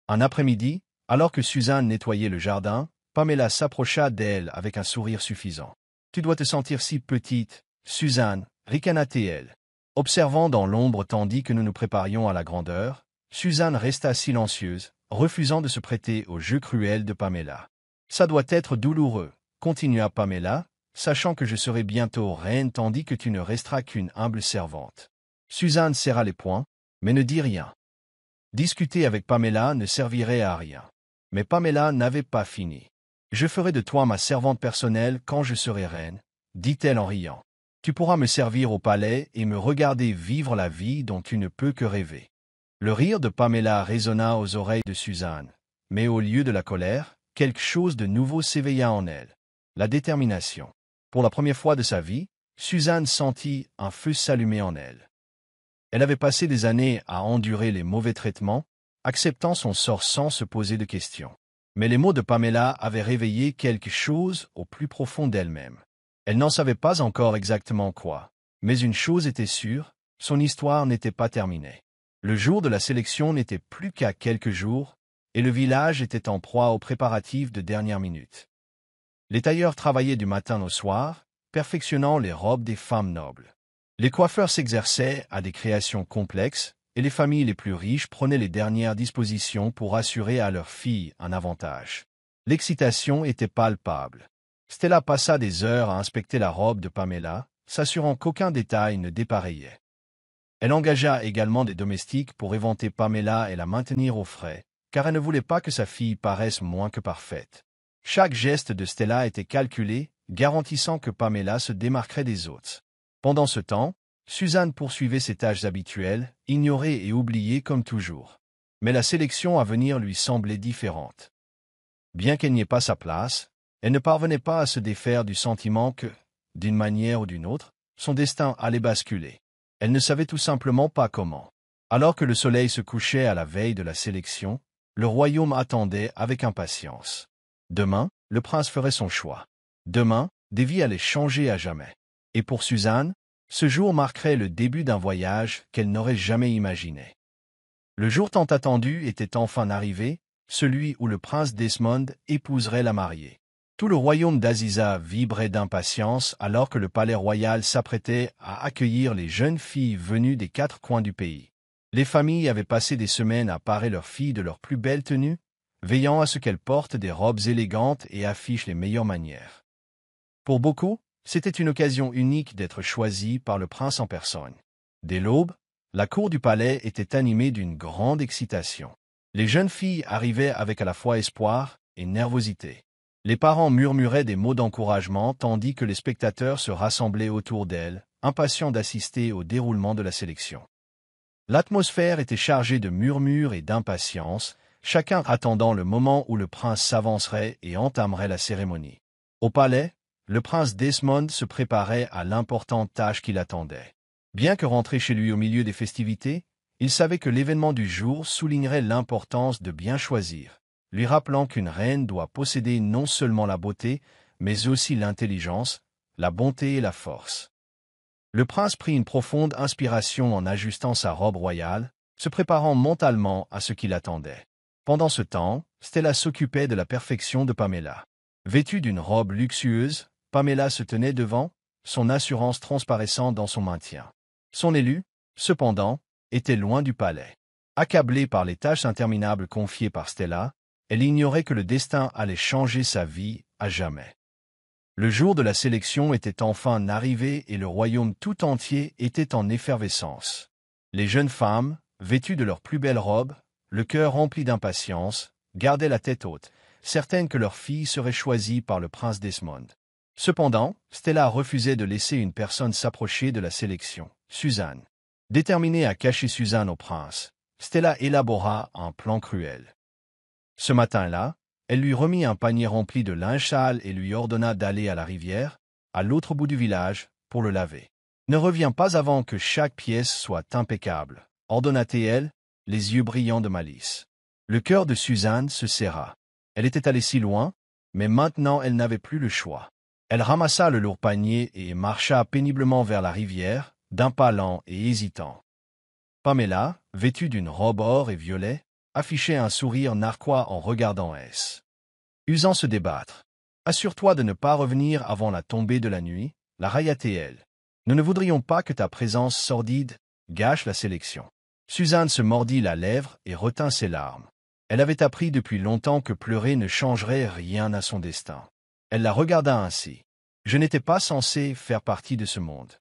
Un après-midi, alors que Suzanne nettoyait le jardin, Pamela s'approcha d'elle avec un sourire suffisant. « Tu dois te sentir si petite, Suzanne, » ricana-t-elle. Observant dans l'ombre tandis que nous nous préparions à la grandeur, Suzanne resta silencieuse, refusant de se prêter au jeu cruel de Pamela. « Ça doit être douloureux, » continua Pamela, sachant que je serai bientôt reine tandis que tu ne resteras qu'une humble servante. Suzanne serra les poings, mais ne dit rien. Discuter avec Pamela ne servirait à rien. Mais Pamela n'avait pas fini. « Je ferai de toi ma servante personnelle quand je serai reine, » dit-elle en riant. « Tu pourras me servir au palais et me regarder vivre la vie dont tu ne peux que rêver. » Le rire de Pamela résonna aux oreilles de Suzanne, mais au lieu de la colère, quelque chose de nouveau s'éveilla en elle. La détermination. Pour la première fois de sa vie, Suzanne sentit un feu s'allumer en elle. Elle avait passé des années à endurer les mauvais traitements, acceptant son sort sans se poser de questions. Mais les mots de Pamela avaient réveillé quelque chose au plus profond d'elle-même. Elle n'en savait pas encore exactement quoi, mais une chose était sûre, son histoire n'était pas terminée. Le jour de la sélection n'était plus qu'à quelques jours, et le village était en proie aux préparatifs de dernière minute. Les tailleurs travaillaient du matin au soir, perfectionnant les robes des femmes nobles. Les coiffeurs s'exerçaient à des créations complexes, et les familles les plus riches prenaient les dernières dispositions pour assurer à leurs filles un avantage. L'excitation était palpable. Stella passa des heures à inspecter la robe de Pamela, s'assurant qu'aucun détail ne dépareillait. Elle engagea également des domestiques pour éventer Pamela et la maintenir au frais, car elle ne voulait pas que sa fille paraisse moins que parfaite. Chaque geste de Stella était calculé, garantissant que Pamela se démarquerait des autres. Pendant ce temps, Suzanne poursuivait ses tâches habituelles, ignorée et oubliée comme toujours. Mais la sélection à venir lui semblait différente. Bien qu'elle n'y ait pas sa place, elle ne parvenait pas à se défaire du sentiment que, d'une manière ou d'une autre, son destin allait basculer. Elle ne savait tout simplement pas comment. Alors que le soleil se couchait à la veille de la sélection, le royaume attendait avec impatience. Demain, le prince ferait son choix. Demain, des vies allaient changer à jamais. Et pour Suzanne, ce jour marquerait le début d'un voyage qu'elle n'aurait jamais imaginé. Le jour tant attendu était enfin arrivé, celui où le prince Desmond épouserait la mariée. Tout le royaume d'Aziza vibrait d'impatience alors que le palais royal s'apprêtait à accueillir les jeunes filles venues des 4 coins du pays. Les familles avaient passé des semaines à parer leurs filles de leurs plus belles tenues, veillant à ce qu'elles portent des robes élégantes et affichent les meilleures manières. Pour beaucoup, c'était une occasion unique d'être choisie par le prince en personne. Dès l'aube, la cour du palais était animée d'une grande excitation. Les jeunes filles arrivaient avec à la fois espoir et nervosité. Les parents murmuraient des mots d'encouragement tandis que les spectateurs se rassemblaient autour d'elles, impatients d'assister au déroulement de la sélection. L'atmosphère était chargée de murmures et d'impatience, chacun attendant le moment où le prince s'avancerait et entamerait la cérémonie. Au palais, le prince Desmond se préparait à l'importante tâche qui l'attendait. Bien que rentré chez lui au milieu des festivités, il savait que l'événement du jour soulignerait l'importance de bien choisir, lui rappelant qu'une reine doit posséder non seulement la beauté, mais aussi l'intelligence, la bonté et la force. Le prince prit une profonde inspiration en ajustant sa robe royale, se préparant mentalement à ce qui l'attendait. Pendant ce temps, Stella s'occupait de la perfection de Pamela. Vêtue d'une robe luxueuse, Pamela se tenait devant, son assurance transparaissant dans son maintien. Son élu, cependant, était loin du palais. Accablée par les tâches interminables confiées par Stella, elle ignorait que le destin allait changer sa vie à jamais. Le jour de la sélection était enfin arrivé et le royaume tout entier était en effervescence. Les jeunes femmes, vêtues de leurs plus belles robes, le cœur rempli d'impatience, gardaient la tête haute, certaines que leur fille serait choisie par le prince Desmond. Cependant, Stella refusait de laisser une personne s'approcher de la sélection, Suzanne. Déterminée à cacher Suzanne au prince, Stella élabora un plan cruel. Ce matin-là, elle lui remit un panier rempli de linge sale et lui ordonna d'aller à la rivière, à l'autre bout du village, pour le laver. Ne reviens pas avant que chaque pièce soit impeccable, ordonna-t-elle, les yeux brillants de malice. Le cœur de Suzanne se serra. Elle était allée si loin, mais maintenant elle n'avait plus le choix. Elle ramassa le lourd panier et marcha péniblement vers la rivière, d'un pas lent et hésitant. Pamela, vêtue d'une robe or et violet, affichait un sourire narquois en regardant S. Usant se débattre. Assure-toi de ne pas revenir avant la tombée de la nuit, la raillait-elle. Nous ne voudrions pas que ta présence sordide gâche la sélection. Suzanne se mordit la lèvre et retint ses larmes. Elle avait appris depuis longtemps que pleurer ne changerait rien à son destin. Elle la regarda ainsi. Je n'étais pas censé faire partie de ce monde.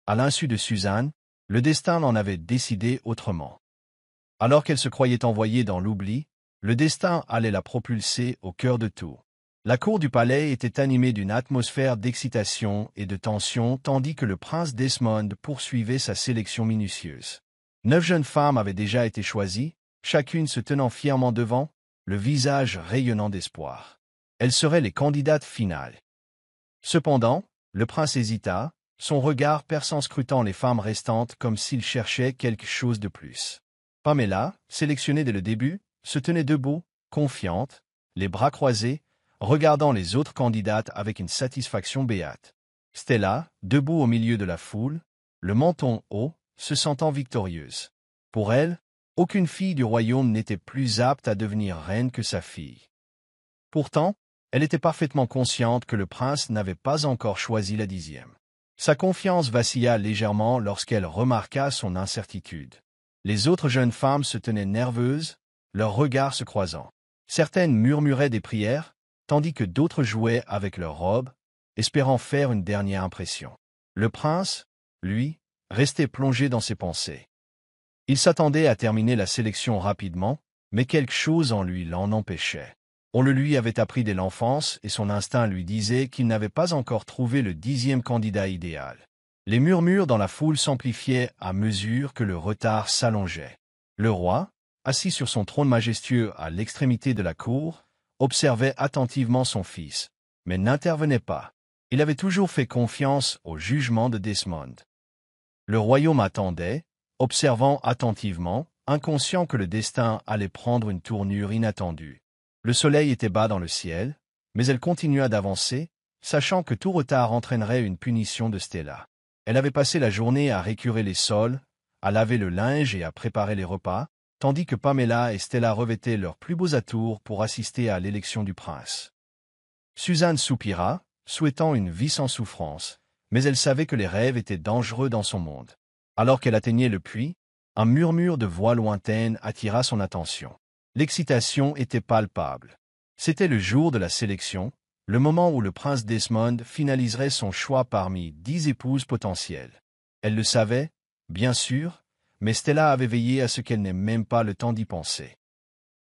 À l'insu de Suzanne, le destin en avait décidé autrement. Alors qu'elle se croyait envoyée dans l'oubli, le destin allait la propulser au cœur de tout. La cour du palais était animée d'une atmosphère d'excitation et de tension tandis que le prince Desmond poursuivait sa sélection minutieuse. 9 jeunes femmes avaient déjà été choisies, chacune se tenant fièrement devant, le visage rayonnant d'espoir. Elles seraient les candidates finales. Cependant, le prince hésita, son regard perçant scrutant les femmes restantes comme s'il cherchait quelque chose de plus. Pamela, sélectionnée dès le début, se tenait debout, confiante, les bras croisés, regardant les autres candidates avec une satisfaction béate. Stella, debout au milieu de la foule, le menton haut, se sentant victorieuse. Pour elle, aucune fille du royaume n'était plus apte à devenir reine que sa fille. Pourtant, elle était parfaitement consciente que le prince n'avait pas encore choisi la 10e. Sa confiance vacilla légèrement lorsqu'elle remarqua son incertitude. Les autres jeunes femmes se tenaient nerveuses, leurs regards se croisant. Certaines murmuraient des prières, tandis que d'autres jouaient avec leurs robes, espérant faire une dernière impression. Le prince, lui, restait plongé dans ses pensées. Il s'attendait à terminer la sélection rapidement, mais quelque chose en lui l'en empêchait. On le lui avait appris dès l'enfance et son instinct lui disait qu'il n'avait pas encore trouvé le 10e candidat idéal. Les murmures dans la foule s'amplifiaient à mesure que le retard s'allongeait. Le roi, assis sur son trône majestueux à l'extrémité de la cour, observait attentivement son fils, mais n'intervenait pas. Il avait toujours fait confiance au jugement de Desmond. Le royaume attendait, observant attentivement, inconscient que le destin allait prendre une tournure inattendue. Le soleil était bas dans le ciel, mais elle continua d'avancer, sachant que tout retard entraînerait une punition de Stella. Elle avait passé la journée à récurer les sols, à laver le linge et à préparer les repas, tandis que Pamela et Stella revêtaient leurs plus beaux atours pour assister à l'élection du prince. Suzanne soupira, souhaitant une vie sans souffrance, mais elle savait que les rêves étaient dangereux dans son monde. Alors qu'elle atteignait le puits, un murmure de voix lointaine attira son attention. L'excitation était palpable. C'était le jour de la sélection, le moment où le prince Desmond finaliserait son choix parmi 10 épouses potentielles. Elle le savait, bien sûr, mais Stella avait veillé à ce qu'elle n'ait même pas le temps d'y penser.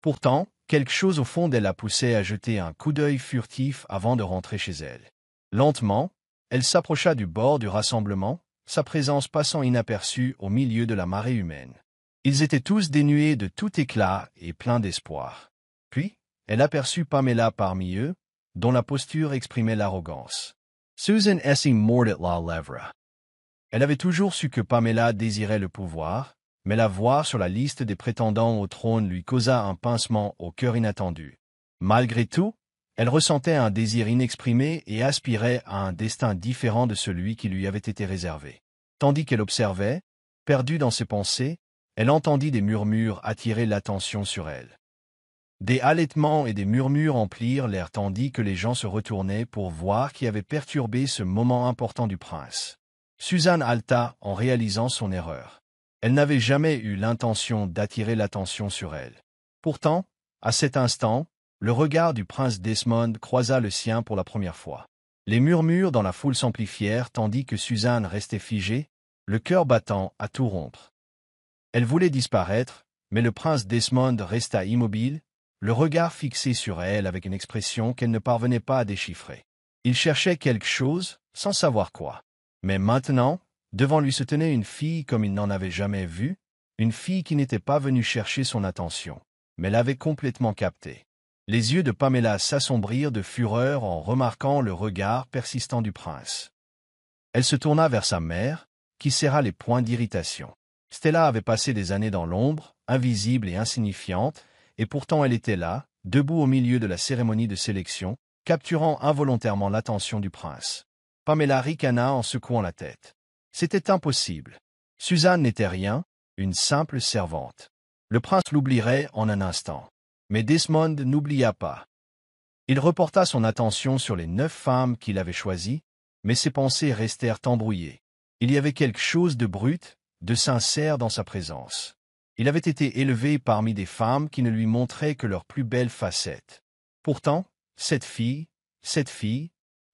Pourtant, quelque chose au fond d'elle la poussait à jeter un coup d'œil furtif avant de rentrer chez elle. Lentement, elle s'approcha du bord du rassemblement, sa présence passant inaperçue au milieu de la marée humaine. Ils étaient tous dénués de tout éclat et pleins d'espoir. Puis, elle aperçut Pamela parmi eux, dont la posture exprimait l'arrogance. Susan s'y mordit la lèvre. Elle avait toujours su que Pamela désirait le pouvoir, mais la voir sur la liste des prétendants au trône lui causa un pincement au cœur inattendu. Malgré tout, elle ressentait un désir inexprimé et aspirait à un destin différent de celui qui lui avait été réservé. Tandis qu'elle observait, perdue dans ses pensées, elle entendit des murmures attirer l'attention sur elle. Des halètements et des murmures emplirent l'air tandis que les gens se retournaient pour voir qui avait perturbé ce moment important du prince. Suzanne halta en réalisant son erreur. Elle n'avait jamais eu l'intention d'attirer l'attention sur elle. Pourtant, à cet instant, le regard du prince Desmond croisa le sien pour la première fois. Les murmures dans la foule s'amplifièrent tandis que Suzanne restait figée, le cœur battant à tout rompre. Elle voulait disparaître, mais le prince Desmond resta immobile, le regard fixé sur elle avec une expression qu'elle ne parvenait pas à déchiffrer. Il cherchait quelque chose, sans savoir quoi. Mais maintenant, devant lui se tenait une fille comme il n'en avait jamais vu, une fille qui n'était pas venue chercher son attention, mais l'avait complètement captée. Les yeux de Pamela s'assombrirent de fureur en remarquant le regard persistant du prince. Elle se tourna vers sa mère, qui serra les poings d'irritation. Stella avait passé des années dans l'ombre, invisible et insignifiante, et pourtant elle était là, debout au milieu de la cérémonie de sélection, capturant involontairement l'attention du prince. Pamela ricana en secouant la tête. C'était impossible. Suzanne n'était rien, une simple servante. Le prince l'oublierait en un instant. Mais Desmond n'oublia pas. Il reporta son attention sur les 9 femmes qu'il avait choisies, mais ses pensées restèrent embrouillées. Il y avait quelque chose de brut, de sincère dans sa présence. Il avait été élevé parmi des femmes qui ne lui montraient que leurs plus belles facettes. Pourtant, cette fille,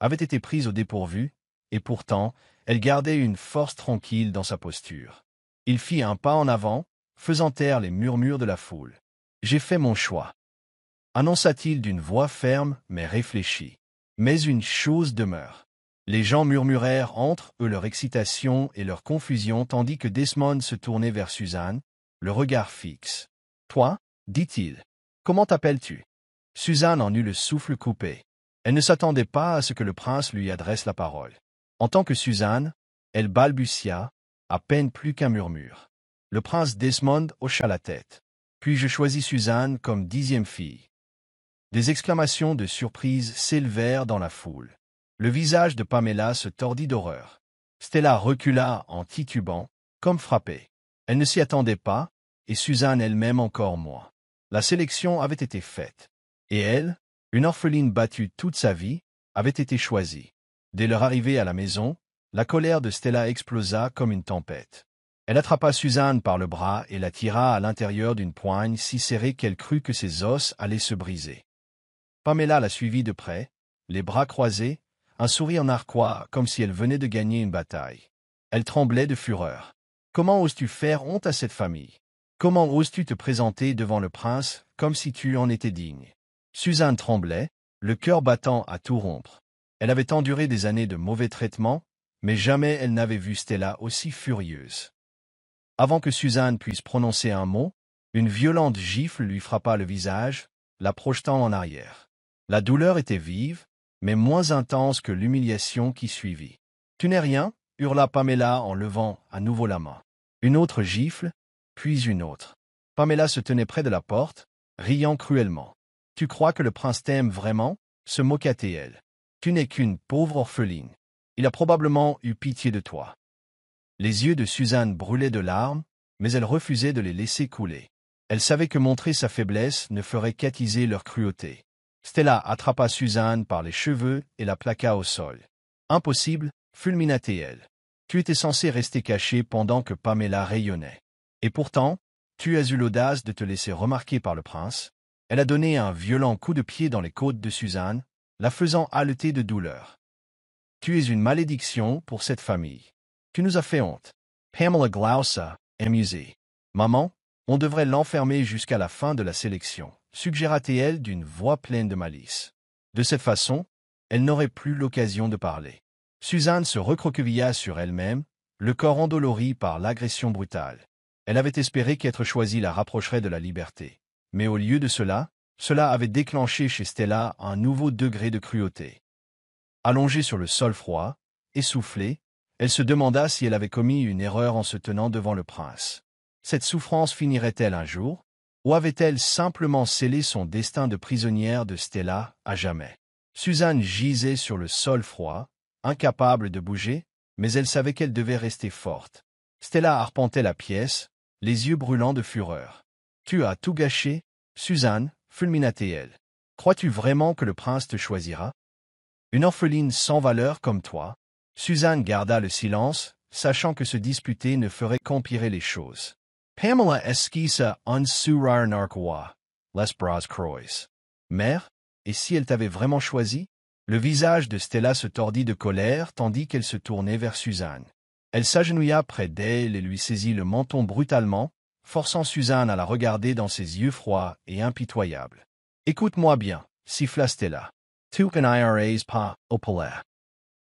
avait été prise au dépourvu, et pourtant, elle gardait une force tranquille dans sa posture. Il fit un pas en avant, faisant taire les murmures de la foule. « J'ai fait mon choix », annonça-t-il d'une voix ferme mais réfléchie. Mais une chose demeure. Les gens murmurèrent entre eux leur excitation et leur confusion tandis que Desmond se tournait vers Suzanne, le regard fixe. « Toi, dit-il, comment t'appelles-tu » Suzanne en eut le souffle coupé. Elle ne s'attendait pas à ce que le prince lui adresse la parole. En tant que Suzanne, elle balbutia, à peine plus qu'un murmure. Le prince Desmond hocha la tête. Puis je choisis Suzanne comme 10e fille. Des exclamations de surprise s'élevèrent dans la foule. Le visage de Pamela se tordit d'horreur. Stella recula en titubant, comme frappée. Elle ne s'y attendait pas, et Suzanne elle-même encore moins. La sélection avait été faite. Et elle, une orpheline battue toute sa vie, avait été choisie. Dès leur arrivée à la maison, la colère de Stella explosa comme une tempête. Elle attrapa Suzanne par le bras et la tira à l'intérieur d'une poigne si serrée qu'elle crut que ses os allaient se briser. Pamela la suivit de près, les bras croisés, un sourire narquois comme si elle venait de gagner une bataille. Elle tremblait de fureur. « Comment oses-tu faire honte à cette famille » Comment oses-tu te présenter devant le prince comme si tu en étais digne? Suzanne tremblait, le cœur battant à tout rompre. Elle avait enduré des années de mauvais traitements, mais jamais elle n'avait vu Stella aussi furieuse. Avant que Suzanne puisse prononcer un mot, une violente gifle lui frappa le visage, la projetant en arrière. La douleur était vive, mais moins intense que l'humiliation qui suivit. « Tu n'es rien » hurla Pamela en levant à nouveau la main. Une autre gifle, puis une autre. Pamela se tenait près de la porte, riant cruellement. « Tu crois que le prince t'aime vraiment » se moqua-t-elle. « Tu n'es qu'une pauvre orpheline. Il a probablement eu pitié de toi. » Les yeux de Suzanne brûlaient de larmes, mais elle refusait de les laisser couler. Elle savait que montrer sa faiblesse ne ferait qu'attiser leur cruauté. Stella attrapa Suzanne par les cheveux et la plaqua au sol. « Impossible » fulmina-t-elle. « Tu étais censé rester caché pendant que Pamela rayonnait. Et pourtant, tu as eu l'audace de te laisser remarquer par le prince. » Elle a donné un violent coup de pied dans les côtes de Suzanne, la faisant haleter de douleur. « Tu es une malédiction pour cette famille. Tu nous as fait honte. » Pamela glausa, amusée. « Maman, on devrait l'enfermer jusqu'à la fin de la sélection, suggéra-t-elle d'une voix pleine de malice. De cette façon, elle n'aurait plus l'occasion de parler. Suzanne se recroquevilla sur elle-même, le corps endolori par l'agression brutale. Elle avait espéré qu'être choisie la rapprocherait de la liberté. Mais au lieu de cela avait déclenché chez Stella un nouveau degré de cruauté. Allongée sur le sol froid, essoufflée, elle se demanda si elle avait commis une erreur en se tenant devant le prince. Cette souffrance finirait-elle un jour, ou avait-elle simplement scellé son destin de prisonnière de Stella à jamais? Suzanne gisait sur le sol froid, incapable de bouger, mais elle savait qu'elle devait rester forte. Stella arpentait la pièce, les yeux brûlants de fureur. « Tu as tout gâché, Suzanne » fulmina-t-elle. « Crois-tu vraiment que le prince te choisira? Une orpheline sans valeur comme toi ?» Suzanne garda le silence, sachant que se disputer ne ferait qu'empirer les choses. Pamela esquissa un sourire narquois, les bras croisés. « Mère, et si elle t'avait vraiment choisi ?» Le visage de Stella se tordit de colère tandis qu'elle se tournait vers Suzanne. Elle s'agenouilla près d'elle et lui saisit le menton brutalement, forçant Suzanne à la regarder dans ses yeux froids et impitoyables. « Écoute-moi bien, siffla Stella. Tu n'iras pas au palais.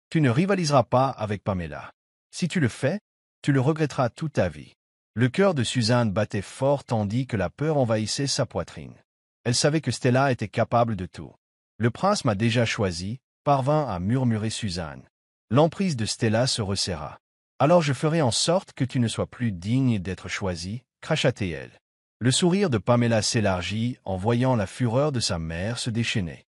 Tu ne rivaliseras pas avec Pamela. Si tu le fais, tu le regretteras toute ta vie. » Le cœur de Suzanne battait fort tandis que la peur envahissait sa poitrine. Elle savait que Stella était capable de tout. « Le prince m'a déjà choisi » parvint à murmurer Suzanne. L'emprise de Stella se resserra. « Alors je ferai en sorte que tu ne sois plus digne d'être choisie » cracha-t-elle. Le sourire de Pamela s'élargit en voyant la fureur de sa mère se déchaîner.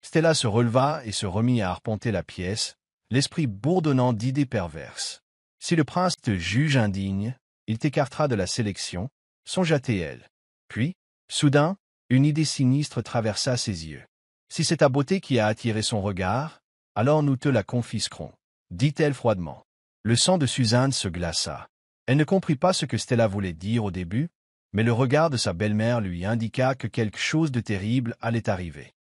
Stella se releva et se remit à arpenter la pièce, l'esprit bourdonnant d'idées perverses. « Si le prince te juge indigne, il t'écartera de la sélection » songea-t-elle. Puis, soudain, une idée sinistre traversa ses yeux. « Si c'est ta beauté qui a attiré son regard, alors nous te la confisquerons » dit-elle froidement. Le sang de Suzanne se glaça. Elle ne comprit pas ce que Stella voulait dire au début, mais le regard de sa belle-mère lui indiqua que quelque chose de terrible allait arriver.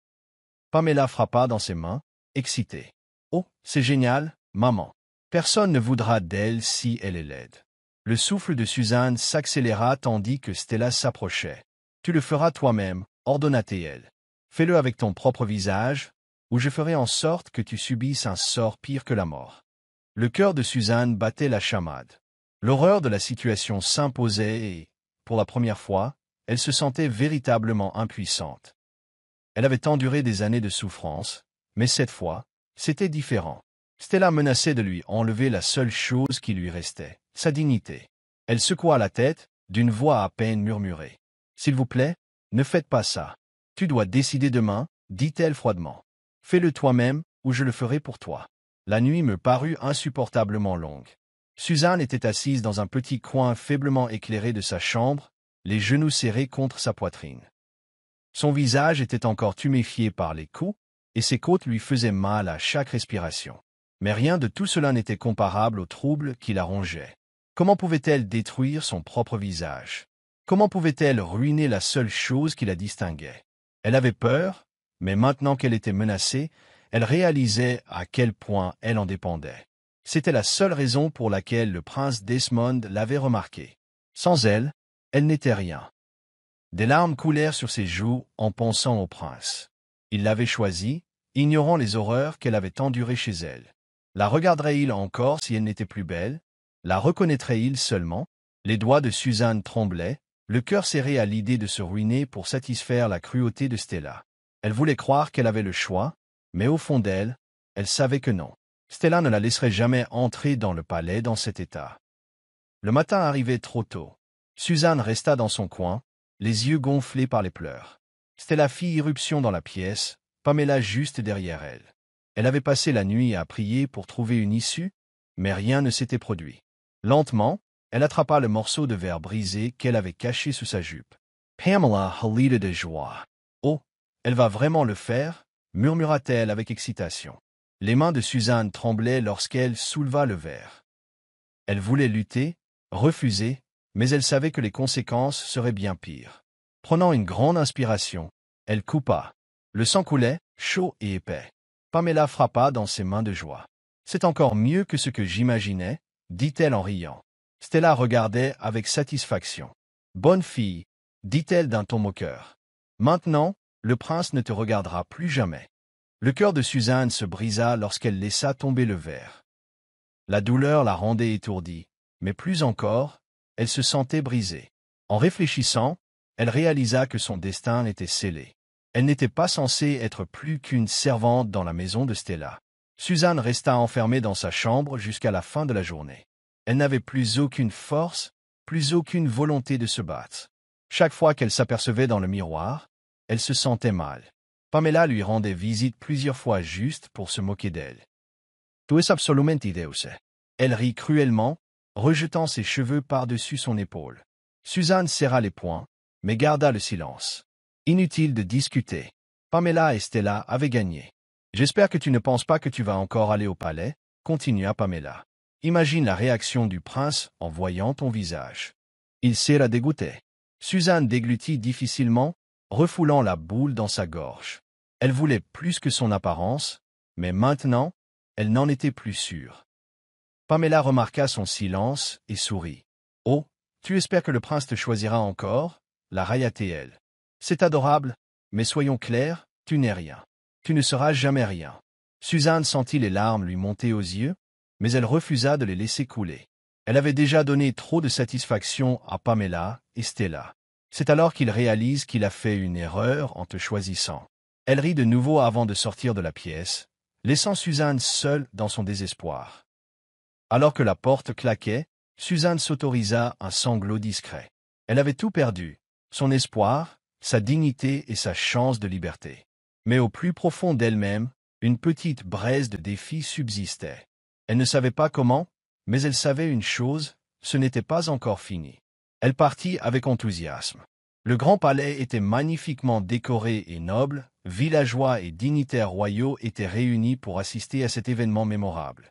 Pamela frappa dans ses mains, excitée. « Oh, c'est génial, maman. Personne ne voudra d'elle si elle est laide. » Le souffle de Suzanne s'accéléra tandis que Stella s'approchait. « Tu le feras toi-même, » ordonna-t-elle. « Fais-le avec ton propre visage, ou je ferai en sorte que tu subisses un sort pire que la mort. » Le cœur de Suzanne battait la chamade. L'horreur de la situation s'imposait et, pour la première fois, elle se sentait véritablement impuissante. Elle avait enduré des années de souffrance, mais cette fois, c'était différent. Stella menaçait de lui enlever la seule chose qui lui restait, sa dignité. Elle secoua la tête, d'une voix à peine murmurée. « S'il vous plaît, ne faites pas ça. Tu dois décider demain, » dit-elle froidement. « Fais-le toi-même, ou je le ferai pour toi. » La nuit me parut insupportablement longue. Suzanne était assise dans un petit coin faiblement éclairé de sa chambre, les genoux serrés contre sa poitrine. Son visage était encore tuméfié par les coups, et ses côtes lui faisaient mal à chaque respiration. Mais rien de tout cela n'était comparable au trouble qui la rongeait. Comment pouvait-elle détruire son propre visage? Comment pouvait-elle ruiner la seule chose qui la distinguait? Elle avait peur, mais maintenant qu'elle était menacée, elle réalisait à quel point elle en dépendait. C'était la seule raison pour laquelle le prince Desmond l'avait remarquée. Sans elle, Elle n'était rien. Des larmes coulèrent sur ses joues en pensant au prince. Il l'avait choisie, ignorant les horreurs qu'elle avait endurées chez elle. La regarderait-il encore si elle n'était plus belle? La reconnaîtrait-il seulement? Les doigts de Suzanne tremblaient, le cœur serré à l'idée de se ruiner pour satisfaire la cruauté de Stella. Elle voulait croire qu'elle avait le choix, mais au fond d'elle, elle savait que non. Stella ne la laisserait jamais entrer dans le palais dans cet état. Le matin arrivait trop tôt. Suzanne resta dans son coin, les yeux gonflés par les pleurs. Stella fit irruption dans la pièce, Pamela juste derrière elle. Elle avait passé la nuit à prier pour trouver une issue, mais rien ne s'était produit. Lentement, elle attrapa le morceau de verre brisé qu'elle avait caché sous sa jupe. Pamela halita de joie. « Oh, elle va vraiment le faire » murmura-t-elle avec excitation. Les mains de Suzanne tremblaient lorsqu'elle souleva le verre. Elle voulait lutter, refuser, mais elle savait que les conséquences seraient bien pires. Prenant une grande inspiration, elle coupa. Le sang coulait, chaud et épais. Pamela frappa dans ses mains de joie. « C'est encore mieux que ce que j'imaginais, » dit-elle en riant. Stella regardait avec satisfaction. « Bonne fille, » dit-elle d'un ton moqueur. « Maintenant, le prince ne te regardera plus jamais. » Le cœur de Suzanne se brisa lorsqu'elle laissa tomber le verre. La douleur la rendait étourdie, mais plus encore, elle se sentait brisée. En réfléchissant, elle réalisa que son destin était scellé. Elle n'était pas censée être plus qu'une servante dans la maison de Stella. Suzanne resta enfermée dans sa chambre jusqu'à la fin de la journée. Elle n'avait plus aucune force, plus aucune volonté de se battre. Chaque fois qu'elle s'apercevait dans le miroir, elle se sentait mal. Pamela lui rendait visite plusieurs fois juste pour se moquer d'elle. « Tu es absolument idéose. » Elle rit cruellement, rejetant ses cheveux par-dessus son épaule. Suzanne serra les poings, mais garda le silence. Inutile de discuter. Pamela et Stella avaient gagné. « J'espère que tu ne penses pas que tu vas encore aller au palais, » continua Pamela. « Imagine la réaction du prince en voyant ton visage. Il sera dégoûté. » Suzanne déglutit difficilement, refoulant la boule dans sa gorge. Elle voulait plus que son apparence, mais maintenant, elle n'en était plus sûre. Pamela remarqua son silence et sourit. « Oh, tu espères que le prince te choisira encore ?» la raillait-elle. « C'est adorable, mais soyons clairs, tu n'es rien. Tu ne seras jamais rien. » Suzanne sentit les larmes lui monter aux yeux, mais elle refusa de les laisser couler. Elle avait déjà donné trop de satisfaction à Pamela et Stella. C'est alors qu'il réalise qu'il a fait une erreur en te choisissant. Elle rit de nouveau avant de sortir de la pièce, laissant Suzanne seule dans son désespoir. Alors que la porte claquait, Suzanne s'autorisa un sanglot discret. Elle avait tout perdu, son espoir, sa dignité et sa chance de liberté. Mais au plus profond d'elle-même, une petite braise de défi subsistait. Elle ne savait pas comment, mais elle savait une chose, ce n'était pas encore fini. Elle partit avec enthousiasme. Le grand palais était magnifiquement décoré et noble, villageois et dignitaires royaux étaient réunis pour assister à cet événement mémorable.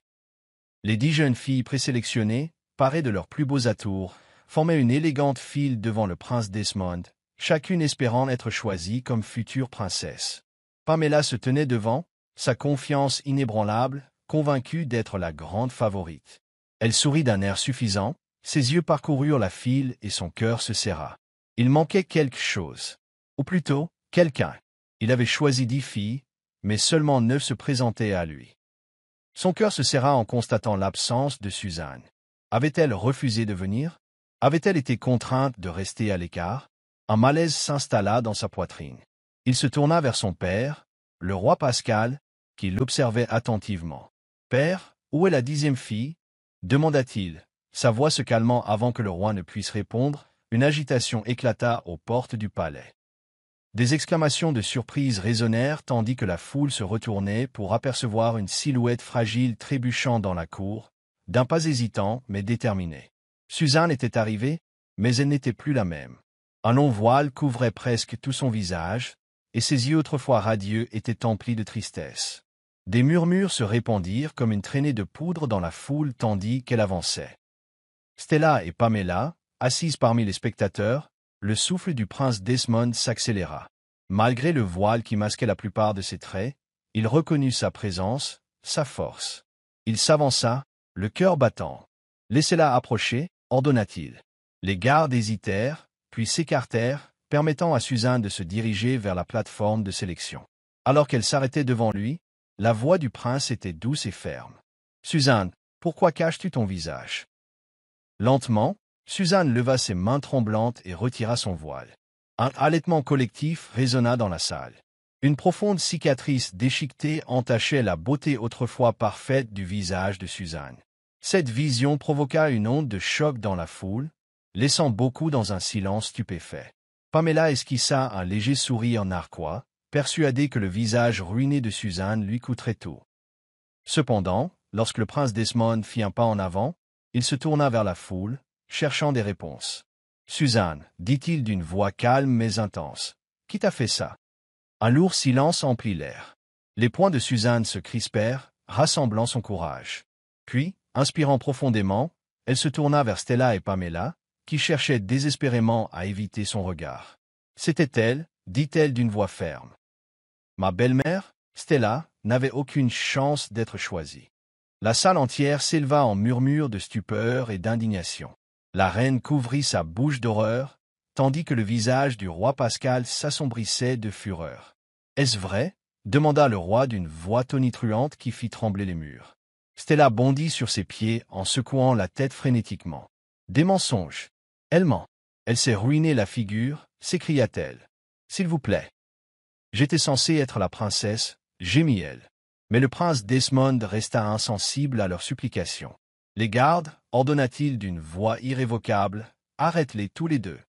Les 10 jeunes filles présélectionnées, parées de leurs plus beaux atours, formaient une élégante file devant le prince Desmond, chacune espérant être choisie comme future princesse. Pamela se tenait devant, sa confiance inébranlable, convaincue d'être la grande favorite. Elle sourit d'un air suffisant, ses yeux parcoururent la file et son cœur se serra. Il manquait quelque chose. Ou plutôt, quelqu'un. Il avait choisi 10 filles, mais seulement 9 se présentaient à lui. Son cœur se serra en constatant l'absence de Suzanne. Avait-elle refusé de venir? Avait-elle été contrainte de rester à l'écart? Un malaise s'installa dans sa poitrine. Il se tourna vers son père, le roi Pascal, qui l'observait attentivement. « Père, où est la 10e fille ?» demanda-t-il, sa voix se calmant avant que le roi ne puisse répondre. Une agitation éclata aux portes du palais. Des exclamations de surprise résonnèrent tandis que la foule se retournait pour apercevoir une silhouette fragile trébuchant dans la cour, d'un pas hésitant mais déterminé. Suzanne était arrivée, mais elle n'était plus la même. Un long voile couvrait presque tout son visage, et ses yeux autrefois radieux étaient emplis de tristesse. Des murmures se répandirent comme une traînée de poudre dans la foule tandis qu'elle avançait. Stella et Pamela, assises parmi les spectateurs, le souffle du prince Desmond s'accéléra. Malgré le voile qui masquait la plupart de ses traits, il reconnut sa présence, sa force. Il s'avança, le cœur battant. « Laissez-la approcher » ordonna-t-il. Les gardes hésitèrent, puis s'écartèrent, permettant à Suzanne de se diriger vers la plateforme de sélection. Alors qu'elle s'arrêtait devant lui, la voix du prince était douce et ferme. « Suzanne, pourquoi caches-tu ton visage ?» Lentement, Suzanne leva ses mains tremblantes et retira son voile. Un halètement collectif résonna dans la salle. Une profonde cicatrice déchiquetée entachait la beauté autrefois parfaite du visage de Suzanne. Cette vision provoqua une onde de choc dans la foule, laissant beaucoup dans un silence stupéfait. Pamela esquissa un léger sourire narquois, persuadée que le visage ruiné de Suzanne lui coûterait tout. Cependant, lorsque le prince Desmond fit un pas en avant, il se tourna vers la foule, cherchant des réponses. « Suzanne, dit-il d'une voix calme mais intense, qui t'a fait ça ?» Un lourd silence emplit l'air. Les poings de Suzanne se crispèrent, rassemblant son courage. Puis, inspirant profondément, elle se tourna vers Stella et Pamela, qui cherchaient désespérément à éviter son regard. « C'était elle, dit-elle d'une voix ferme. Ma belle-mère, Stella, n'avait aucune chance d'être choisie. » La salle entière s'éleva en murmures de stupeur et d'indignation. La reine couvrit sa bouche d'horreur, tandis que le visage du roi Pascal s'assombrissait de fureur. « Est-ce vrai ?» demanda le roi d'une voix tonitruante qui fit trembler les murs. Stella bondit sur ses pieds en secouant la tête frénétiquement. « Des mensonges. Elle ment. Elle s'est ruinée la figure, s'écria-t-elle. « S'il vous plaît. J'étais censée être la princesse, » gémit-elle. Mais le prince Desmond resta insensible à leurs supplications. « Les gardes, ordonna-t-il d'une voix irrévocable, arrête-les tous les deux. »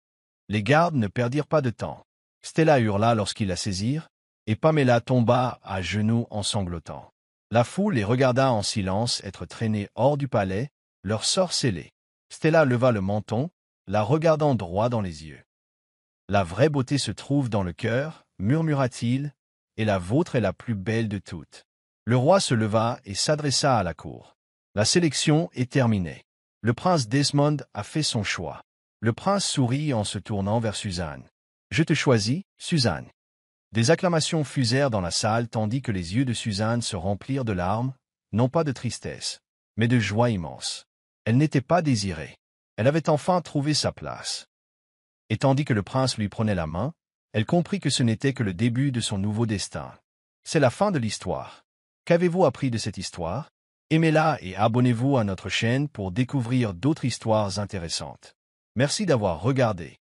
Les gardes ne perdirent pas de temps. Stella hurla lorsqu'ils la saisirent, et Pamela tomba à genoux en sanglotant. La foule les regarda en silence être traînés hors du palais, leur sort scellé. Stella leva le menton, la regardant droit dans les yeux. « La vraie beauté se trouve dans le cœur, » murmura-t-il, « et la vôtre est la plus belle de toutes. » Le roi se leva et s'adressa à la cour. La sélection est terminée. Le prince Desmond a fait son choix. Le prince sourit en se tournant vers Suzanne. « Je te choisis, Suzanne. » Des acclamations fusèrent dans la salle tandis que les yeux de Suzanne se remplirent de larmes, non pas de tristesse, mais de joie immense. Elle n'était pas désirée. Elle avait enfin trouvé sa place. Et tandis que le prince lui prenait la main, elle comprit que ce n'était que le début de son nouveau destin. C'est la fin de l'histoire. Qu'avez-vous appris de cette histoire? Aimez-la et abonnez-vous à notre chaîne pour découvrir d'autres histoires intéressantes. Merci d'avoir regardé.